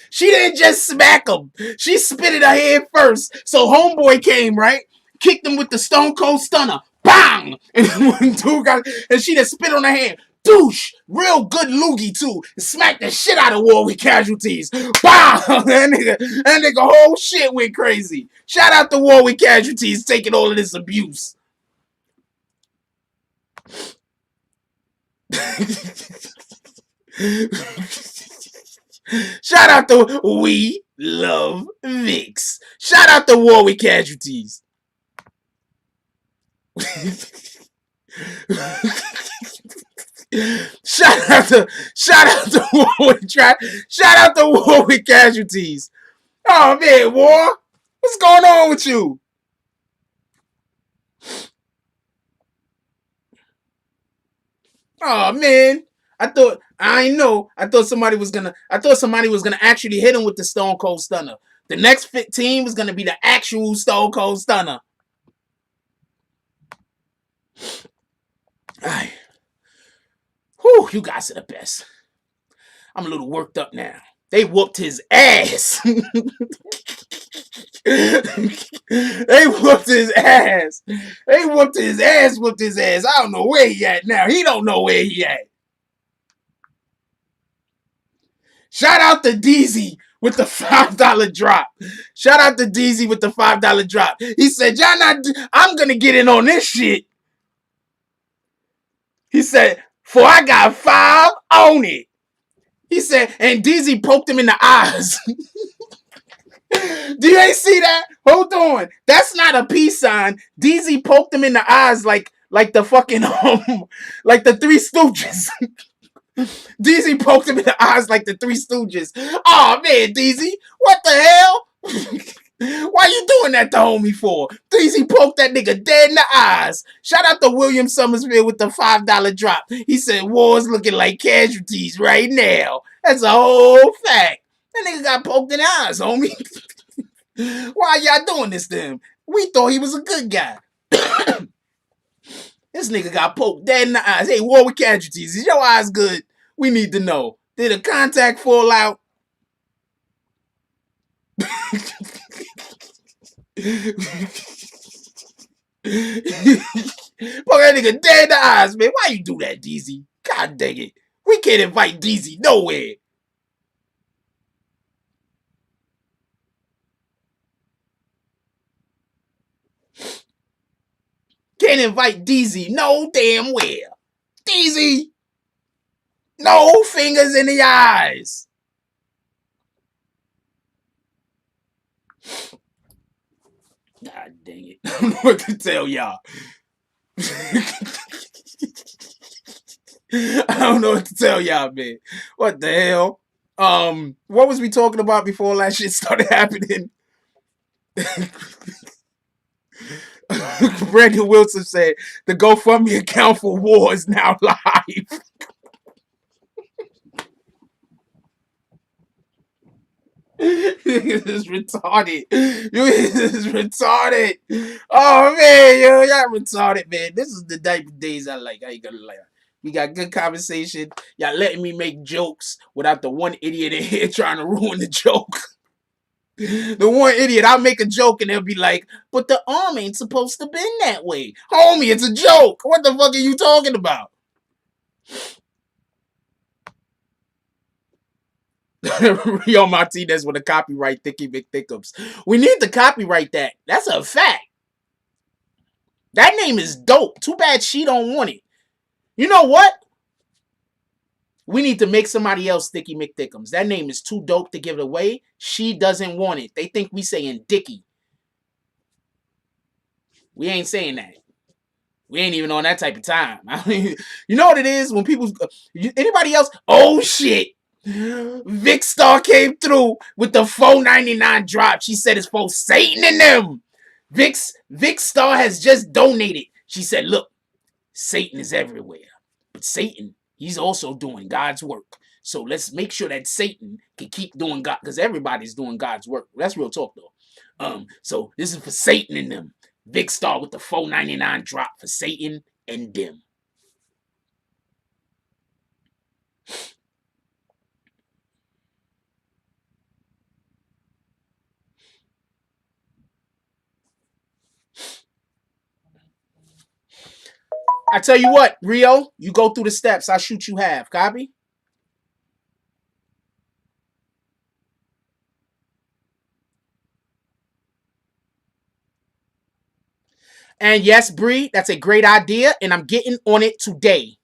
She didn't just smack him. She spit in her hand first. So homeboy came, right? Kicked him with the Stone Cold Stunner. Bang! And when dude got, and she just spit on her hand. Douche, real good loogie too. Smacked the shit out of Warwick Casualties. Bang! That nigga whole shit went crazy. Shout out to Warwick Casualties taking all of this abuse. Shout out to We Love Vix. Shout out to Warwick Casualties. Shout out to Warwick Casualties. Oh man, War, what's going on with you? Oh man, I thought somebody was gonna actually hit him with the Stone Cold Stunner. The next fit team was gonna be the actual Stone Cold Stunner. Alright. Whew, you guys are the best. I'm a little worked up now. They whooped his ass. They whooped his ass. I don't know where he at now. He don't know where he at. Shout out to DZ with the $5 drop. He said, I'm going to get in on this shit. He said, for I got 5, Own it. He said, and DZ poked him in the eyes. Do you ain't see that? Hold on. That's not a peace sign. DZ poked him in the eyes like the fucking like the Three Stooges. DZ poked him in the eyes like the Three Stooges. Oh man, DZ, what the hell? Why you doing that to homie for? DZ poked that nigga dead in the eyes. Shout out to William Summersville with the $5 drop. He said war's looking like casualties right now. That's a whole fact. That nigga got poked in the eyes, homie. Why y'all doing this to him? We thought he was a good guy. This nigga got poked dead in the eyes. Hey, war with casualties. Is your eyes good? We need to know. Did a contact fall out? Poke that nigga dead in the eyes, man. Why you do that, DZ? God dang it. We can't invite DZ nowhere. Can't invite DZ no damn where. DZ, no fingers in the eyes. God dang it. I don't know what to tell y'all. I don't know what to tell y'all, man. What the hell? What was we talking about before all that shit started happening? Brandon Wilson said the GoFundMe account for war is now live. This is retarded. You is retarded. Oh man, yo, y'all retarded, man. This is the type of days I like. I ain't gonna lie. We got good conversation. Y'all letting me make jokes without the one idiot in here trying to ruin the joke. The one idiot, I'll make a joke and they'll be like, but the arm ain't supposed to bend that way. Homie, it's a joke. What the fuck are you talking about? Rio Martinez with a copyright Thicky McThickums. We need to copyright that. That's a fact. That name is dope. Too bad she don't want it. You know what? We need to make somebody else Thicky McThickums. That name is too dope to give it away. She doesn't want it. They think we saying Dicky. We ain't saying that. We ain't even on that type of time. I mean, you know what it is when people... Anybody else? Oh, shit. Vic Star came through with the $4.99 drop. She said it's for Satan in them. Vic Star has just donated. She said, look, Satan is everywhere. But Satan, he's also doing God's work. So let's make sure that Satan can keep doing God, because everybody's doing God's work. That's real talk, though. So this is for Satan and them. Vic Star with the $4.99 drop for Satan and them. I tell you what, Rio, you go through the steps. I'll shoot you half. Copy? And yes, Bree, that's a great idea, and I'm getting on it today.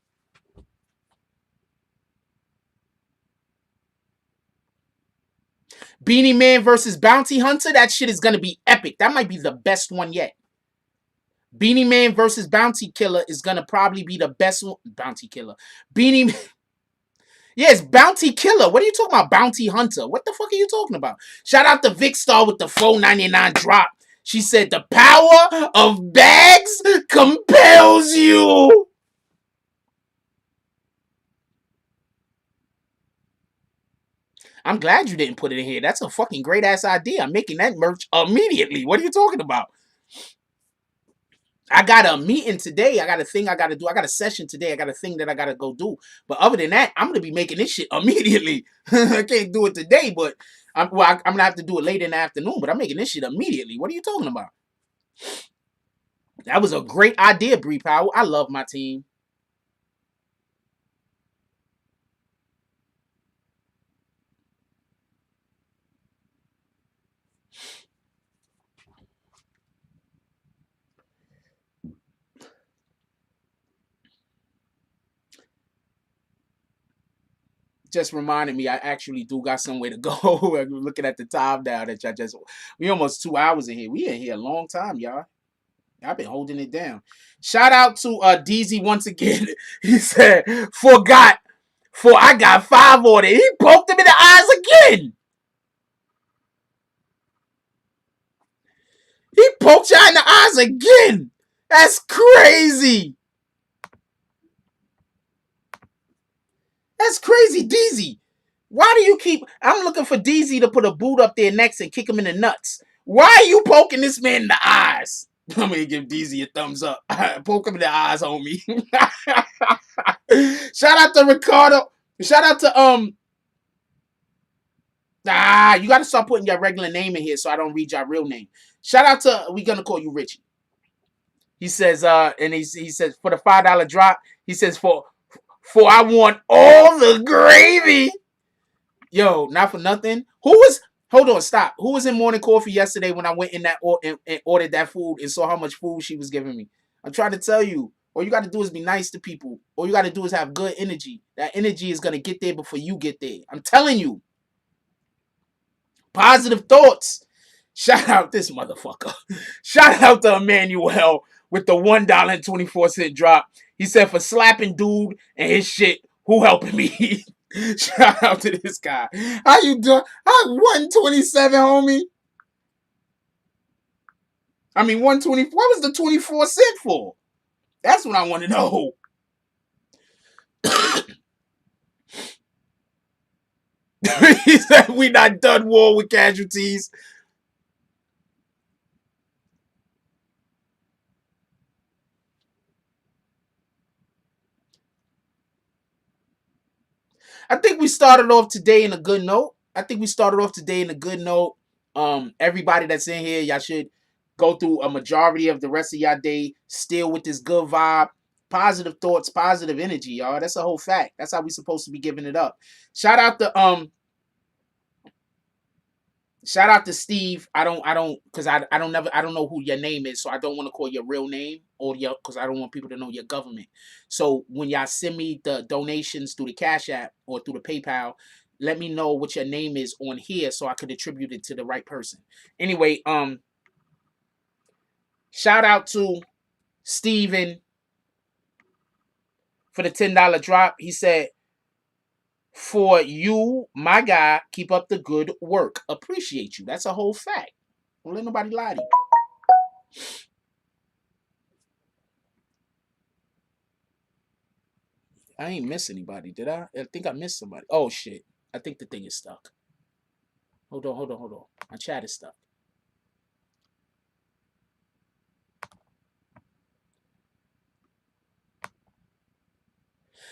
Beanie Man versus Bounty Hunter, that shit is going to be epic. That might be the best one yet. Beanie Man versus Bounty Killer is going to probably be the best one. Bounty Killer. Beanie Man. Yes, Bounty Killer. What are you talking about? Bounty Hunter. What the fuck are you talking about? Shout out to Vic Star with the $4.99 drop. She said, the power of bags compels you. I'm glad you didn't put it in here. That's a fucking great ass idea. I'm making that merch immediately. What are you talking about? I got a meeting today. I got a thing I got to do. I got a session today. I got a thing that I got to go do. But other than that, I'm going to be making this shit immediately. I can't do it today, but I'm going to have to do it late in the afternoon. But I'm making this shit immediately. What are you talking about? That was a great idea, Bree Power. I love my team. just reminded me I actually do got somewhere to go. I'm looking at the time now that we almost 2 hours in here. We in here a long time, y'all. I've been holding it down. Shout out to DZ once again. He said, forgot, for I got 5 on it. He poked him in the eyes again. He poked y'all in the eyes again. That's crazy. That's crazy, DZ. Why do you keep... I'm looking for DZ to put a boot up there next and kick him in the nuts. Why are you poking this man in the eyes? I'm going to give DZ a thumbs up. Poke him in the eyes, homie. Shout out to Ricardo. Shout out to... you got to start putting your regular name in here so I don't read your real name. Shout out to... We're going to call you Richie. He says, and he says, for the $5 drop, he says, for I want all the gravy. Yo, not for nothing. Hold on, stop. Who was in Morning Coffee yesterday when I went in that and ordered that food and saw how much food she was giving me? I'm trying to tell you, all you got to do is be nice to people. All you got to do is have good energy. That energy is going to get there before you get there. I'm telling you. Positive thoughts. Shout out this motherfucker. Shout out to Emmanuel with the $1.24 drop. He said, for slapping dude and his shit, who helping me? Shout out to this guy. How you doing? How 127, homie? I mean, 120. What was the 24 cent for? That's what I want to know. He said, we not done war with casualties. I think we started off today in a good note. Everybody that's in here, y'all should go through a majority of the rest of y'all day still with this good vibe, positive thoughts, positive energy, y'all. That's a whole fact. That's how we supposed to be giving it up. Shout out to Steve. I don't know who your name is, so I don't want to call your real name because I don't want people to know your government. So when y'all send me the donations through the Cash App or through the PayPal, let me know what your name is on here so I could attribute it to the right person. Anyway, shout out to Steven for the $10 drop. He said, for you, my guy, keep up the good work. Appreciate you. That's a whole fact. Don't let nobody lie to you. I ain't miss anybody, did I? I think I missed somebody. Oh, shit. I think the thing is stuck. Hold on. My chat is stuck.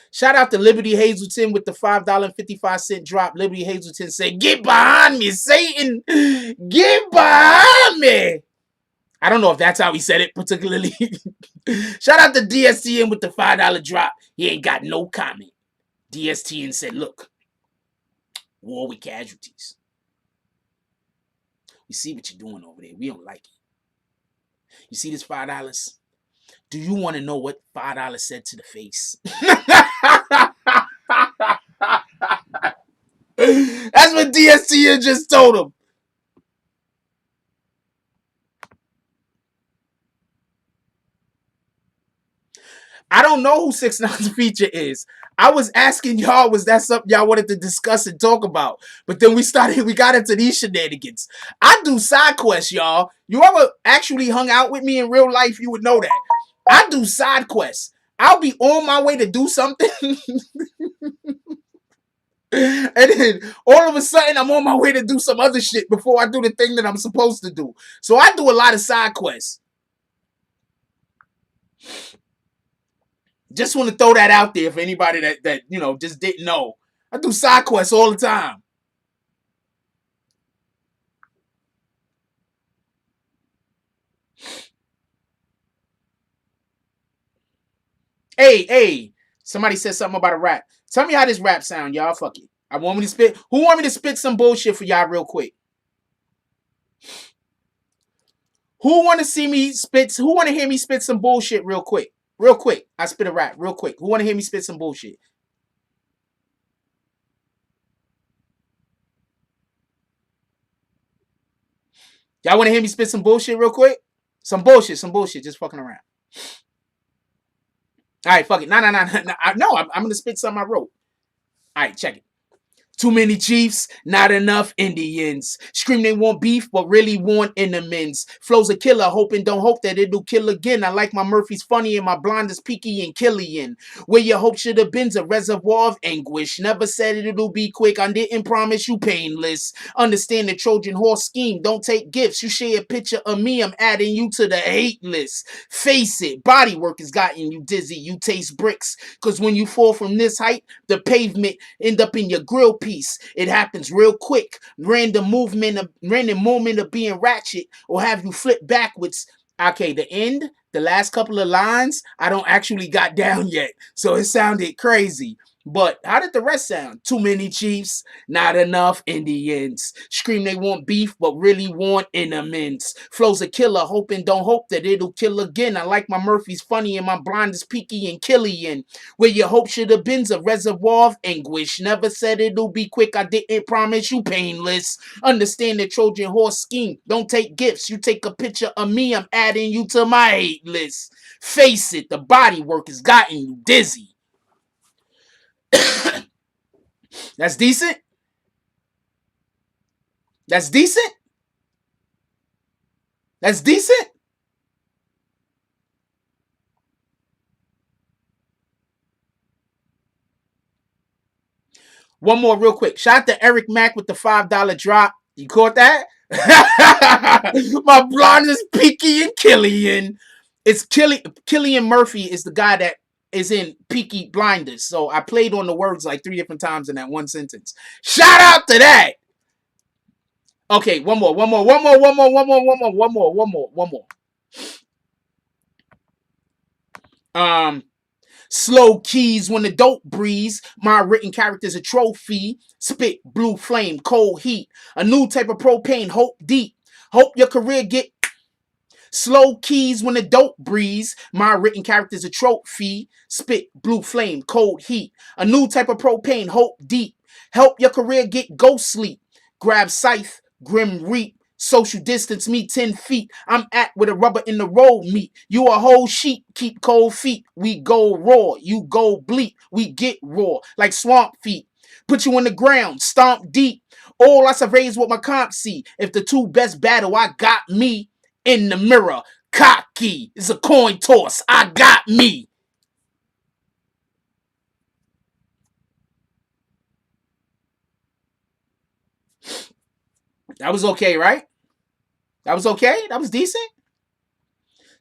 Shout out to Liberty Hazelton with the $5.55 drop. Liberty Hazelton said, get behind me, Satan. Get behind me. I don't know if that's how he said it particularly. Shout out to DSTN with the $5 drop. He ain't got no comment. DSTN said, look, war with casualties. We see what you're doing over there. We don't like it. You see this $5? Do you want to know what $5 said to the face? That's what DSTN just told him. I don't know who 6ix9ine's feature is. I was asking y'all, was that something y'all wanted to discuss and talk about? But then we got into these shenanigans. I do side quests, y'all. You ever actually hung out with me in real life, you would know that. I do side quests. I'll be on my way to do something. And then all of a sudden, I'm on my way to do some other shit before I do the thing that I'm supposed to do. So I do a lot of side quests. Just want to throw that out there for anybody that you know just didn't know. I do side quests all the time. Hey, somebody said something about a rap. Tell me how this rap sound, y'all. Fuck it. I want me to spit. Who want me to spit some bullshit for y'all real quick? Who want to see me spit? Who want to hear me spit some bullshit real quick? Real quick. I spit a rap real quick. Who want to hear me spit some bullshit? Y'all want to hear me spit some bullshit real quick? Some bullshit, just fucking around. All right, fuck it. No, I'm going to spit something I wrote. All right, check it. Too many chiefs, not enough Indians. Scream they want beef, but really want enemies. Flow's a killer, hoping don't hope that it'll kill again. I like my Murphy's funny and my blonde is Peaky and Killian. Where your hope should have been's a reservoir of anguish. Never said it'll be quick, I didn't promise you painless. Understand the Trojan horse scheme, don't take gifts. You share a picture of me, I'm adding you to the hate list. Face it, body work has gotten you dizzy. You taste bricks, cause when you fall from this height, the pavement end up in your grill piece. It happens real quick. Random moment of being ratchet or have you flip backwards. Okay, the end, the last couple of lines, I don't actually got down yet. So it sounded crazy. But how did the rest sound? Too many chiefs, not enough Indians. Scream they want beef, but really want enemies. Flow's a killer, hoping don't hope that it'll kill again. I like my Murphy's funny and my blind is Peaky and Killian. Where your hope should have been's a reservoir of anguish. Never said it'll be quick, I didn't promise you painless. Understand the Trojan horse scheme, don't take gifts. You take a picture of me, I'm adding you to my hate list. Face it, the body work has gotten you dizzy. That's decent. That's decent. That's decent. One more real quick. Shout out to Eric Mack with the $5 drop. You caught that? My blonde is Peaky and Killian. It's Killian Murphy is the guy that is in Peaky Blinders. So I played on the words like 3 different times in that one sentence. Shout out to that. Okay, one more. Slow keys when the dope breeze. My written character's a trophy. Spit blue flame, cold heat. A new type of propane, hope deep. Hope your career get slow keys when the dope breeze. My written character's a trophy. Spit blue flame, cold heat. A new type of propane, hope deep. Help your career get ghost sleep. Grab scythe, grim reap. Social distance me 10 feet. I'm at where the rubber in the road meet. You a whole sheep, keep cold feet. We go raw, you go bleak. We get raw, like swamp feet. Put you in the ground, stomp deep. All I survey is what my comp see. If the two best battle, I got me in the mirror. Cocky, it's a coin toss. I got me. That was okay, right? That was okay? That was decent?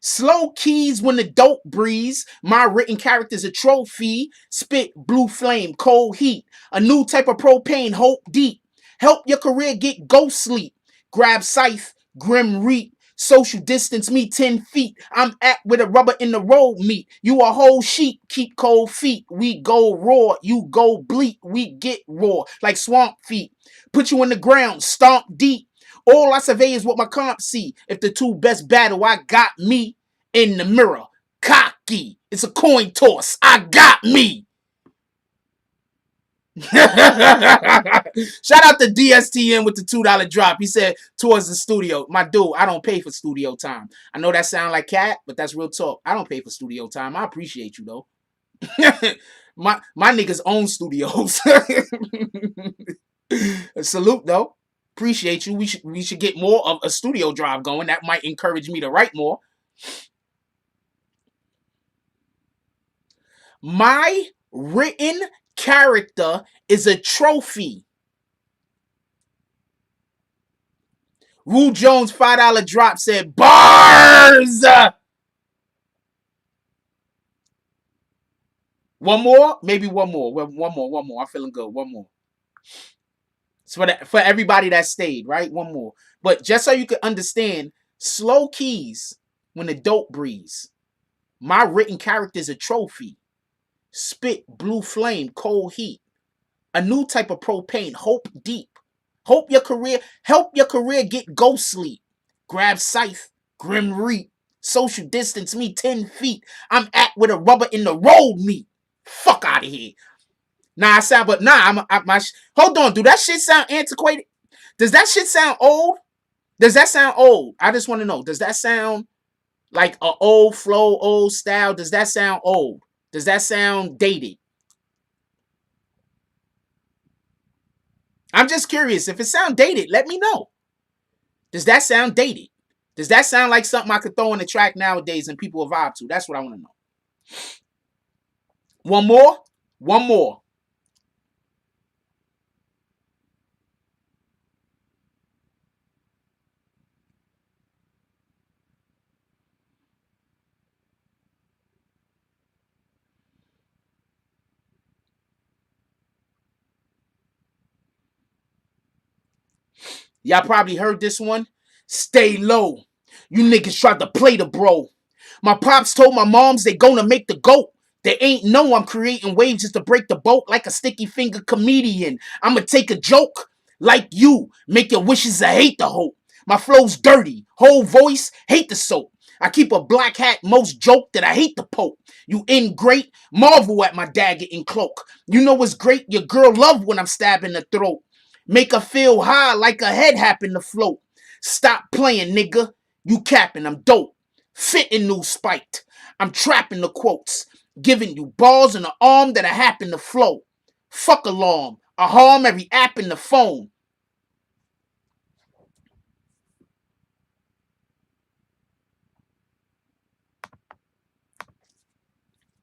Slow keys when the dope breeze. My written character's a trophy. Spit blue flame, cold heat. A new type of propane, hope deep. Help your career get ghost sleep. Grab scythe, grim reap. Social distance me 10 feet. I'm at where the rubber in the road meet. You a whole sheep, keep cold feet. We go raw, you go bleak. We get raw, like swamp feet. Put you in the ground, stomp deep. All I survey is what my comp see. If the two best battle, I got me in the mirror. Cocky, it's a coin toss. I got me. Shout out to DSTN with the $2 drop. He said towards the studio. My dude, I don't pay for studio time. I know that sound like cat, but that's real talk. I don't pay for studio time. I appreciate you though. my niggas own studios. Salute though. Appreciate you. We should get more of a studio drive going. That might encourage me to write more. My written character is a trophy. Rue Jones $5 drop said bars. One more, maybe one more. One more. I'm feeling good. One more. So for everybody that stayed, right? One more. But just so you can understand, slow keys when the dope breeze. My written character is a trophy. Spit blue flame, cold heat. A new type of propane, hope deep. Help your career get ghost sleep. Grab scythe, grim reap. Social distance me 10 feet. I'm at where the rubber in the road meet. Fuck out of here. Nah, hold on, do that shit sound antiquated? Does that shit sound old? Does that sound old? I just want to know. Does that sound like an old flow, old style? Does that sound old? Does that sound dated? I'm just curious. If it sounds dated, let me know. Does that sound dated? Does that sound like something I could throw in the track nowadays and people will vibe to? That's what I want to know. One more? One more. Y'all probably heard this one. Stay low. You niggas tried to play the bro. My pops told my moms they gonna make the GOAT. They ain't know I'm creating waves just to break the boat like a sticky finger comedian. I'ma take a joke like you. Make your wishes a hate the hope. My flow's dirty. Whole voice, hate the soap. I keep a black hat, most joke that I hate the Pope. You in great, marvel at my dagger and cloak. You know what's great? Your girl love when I'm stabbing the throat. Make her feel high like her head happen to float. Stop playing, nigga. You capping, I'm dope. Fitting new spiked. I'm trapping the quotes. Giving you balls in the arm that I happen to flow. Fuck alarm. I harm every app in the phone.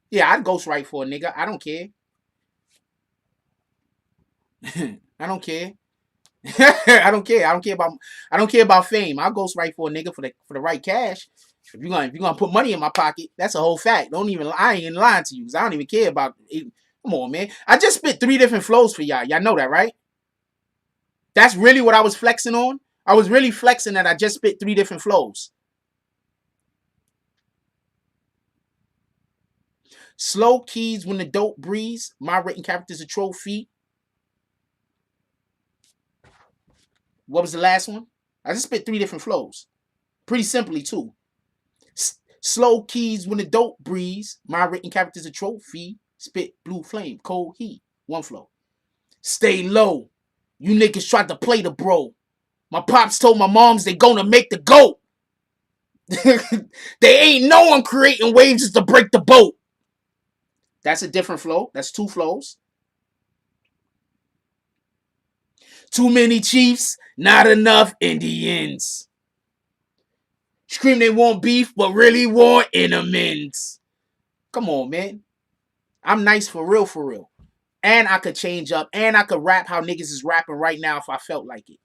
Yeah, I'd ghostwrite for a nigga. I don't care. I don't care. I don't care. I don't care about fame. I'll ghostwrite for a nigga for the right cash. If you're gonna put money in my pocket, that's a whole fact. I ain't lying to you, because I don't even care about it. Come on, man. I just spit 3 different flows for y'all. Y'all know that, right? That's really what I was flexing on. I was really flexing that I just spit 3 different flows. Slow keys when the dope breeze. My written character's a trophy. What was the last one? I just spit 3 different flows. Pretty simply, too. Slow keys when the dope breeze. My written character's a trophy. Spit blue flame, cold heat. 1 flow. Stay low. You niggas tried to play the bro. My pops told my moms they gonna make the GOAT. They ain't know I'm creating waves just to break the boat. That's a different flow. That's 2 flows. Too many chiefs, not enough Indians. Scream they want beef, but really want amends. Come on, man. I'm nice for real, for real. And I could change up, and I could rap how niggas is rapping right now if I felt like it.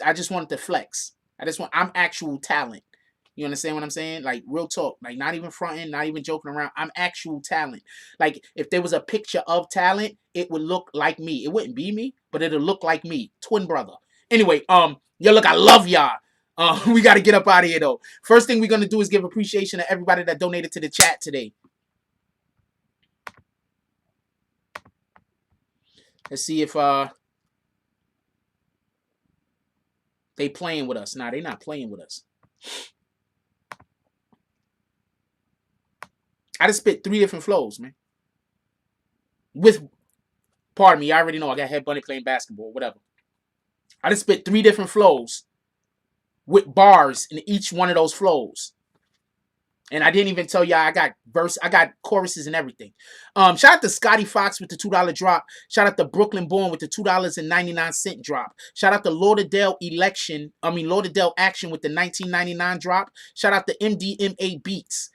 I just wanted to flex. I'm actual talent. You understand what I'm saying? Like, real talk. Like, not even fronting, not even joking around. I'm actual talent. Like, if there was a picture of talent, it would look like me. It wouldn't be me, but it'll look like me. Twin brother. Anyway, yo, look, I love y'all. We got to get up out of here, though. First thing we're going to do is give appreciation to everybody that donated to the chat today. Let's see if they playing with us. Nah, they not playing with us. I just spit 3 different flows, man. Pardon me, I already know I got Head Bunny playing basketball, whatever. I just spit 3 different flows with bars in each one of those flows. And I didn't even tell y'all I got choruses and everything. Shout out to Scotty Fox with the $2 drop. Shout out to Brooklyn Born with the $2.99 drop. Shout out to Lauderdale Action with the $19.99 drop. Shout out to MDMA Beatz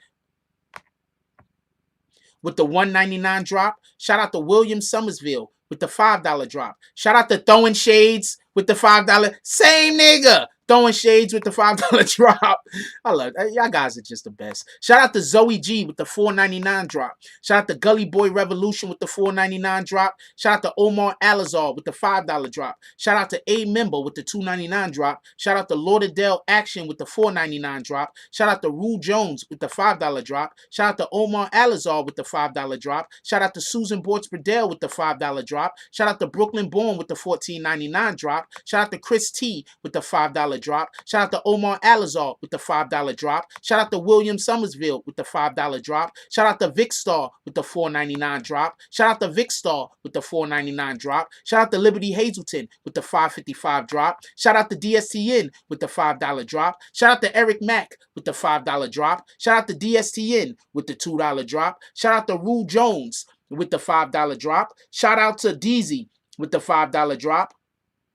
with the $1.99 drop. Shout out to William Somersville with the $5 drop. Shout out to Throwing Shades with the $5. Same nigga. Throwing Shades with the $5 drop. I love it. Y'all guys are just the best. Shout out to Zoe G with the $4.99 drop. Shout out to Gully Boy Revolution with the $4.99 drop. Shout out to Omar Alazar with the $5 drop. Shout out to A Member with the $2.99 drop. Shout out to Lauderdale Action with the $4.99 drop. Shout out to Rue Jones with the $5 drop. Shout out to Omar Alazar with the $5 drop. Shout out to Susan Bortz Bradell with the $5 drop. Shout out to Brooklyn Born with the $14.99 drop. Shout out to Chris T with the $5 $5 drop. Shout out to Omar Alazar with the $5 drop. Shout out to William Summersville with the $5 drop. Shout out to Vic Star with the $4.99 drop. Shout out to Vic Star with the $4.99 drop. Shout out to Liberty Hazelton with the $5.55 drop. Shout out to DSTN with the $5 drop. Shout out to Eric Mack with the $5 drop. Shout out to DSTN with the $2 drop. Shout out to Rue Jones with the $5 drop. Shout out to Deezy with the $5 drop.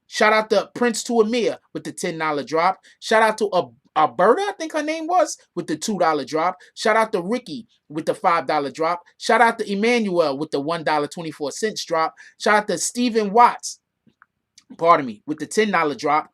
Shout out to Prince to Amir with the $10 drop. Shout out to Alberta, I think her name was, with the $2 drop. Shout out to Ricky with the $5 drop. Shout out to Emmanuel with the $1.24 drop. Shout out to Stephen Watts, pardon me, with the $10 drop.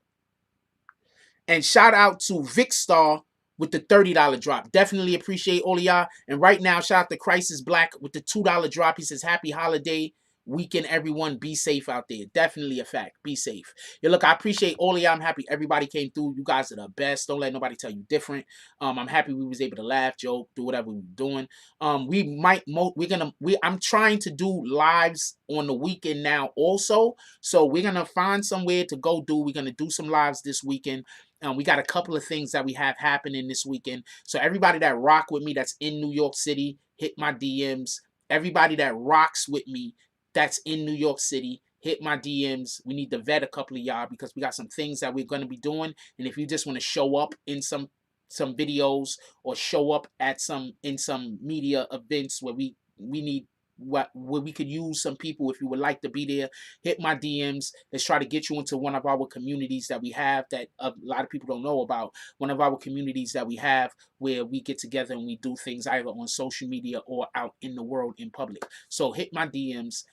And shout out to Vic Star with the $30 drop. Definitely appreciate all of y'all. And right now, shout out to Crisis Black with the $2 drop. He says, happy holiday weekend, everyone. Be safe out there. Definitely a fact. Be safe. Yeah, look, I appreciate all of y'all. I'm happy everybody came through. You guys are the best. Don't let nobody tell you different. I'm happy we was able to laugh, joke, do whatever we were doing. I'm trying to do lives on the weekend now also. So we're gonna find somewhere to go do. We're gonna do some lives this weekend. We got a couple of things that we have happening this weekend. So everybody that rock with me that's in New York City, hit my DMs. Everybody that rocks with me that's in New York City, hit my DMs. We need to vet a couple of y'all because we got some things that we're going to be doing. And if you just want to show up in some videos or show up at some media events where we need where we could use some people, if you would like to be there, hit my DMs. Let's try to get you into one of our communities that we have that a lot of people don't know about. One of our communities that we have where we get together and we do things either on social media or out in the world in public. So hit my DMs.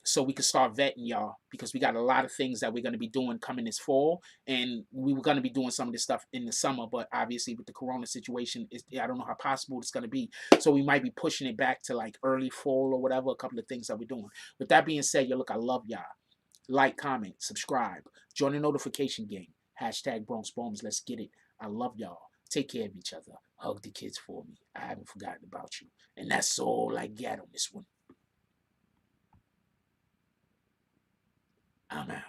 So we can start vetting y'all because we got a lot of things that we're going to be doing coming this fall, and we were going to be doing some of this stuff in the summer, but obviously with the corona situation, I don't know how possible it's going to be. So we might be pushing it back to like early fall or whatever, a couple of things that we're doing. With that being said, yo, look, I love y'all. Like, comment, subscribe, join the notification gang. Hashtag Bronx Bombs. Let's get it. I love y'all. Take care of each other. Hug the kids for me. I haven't forgotten about you. And that's all I got on this one. I'm out.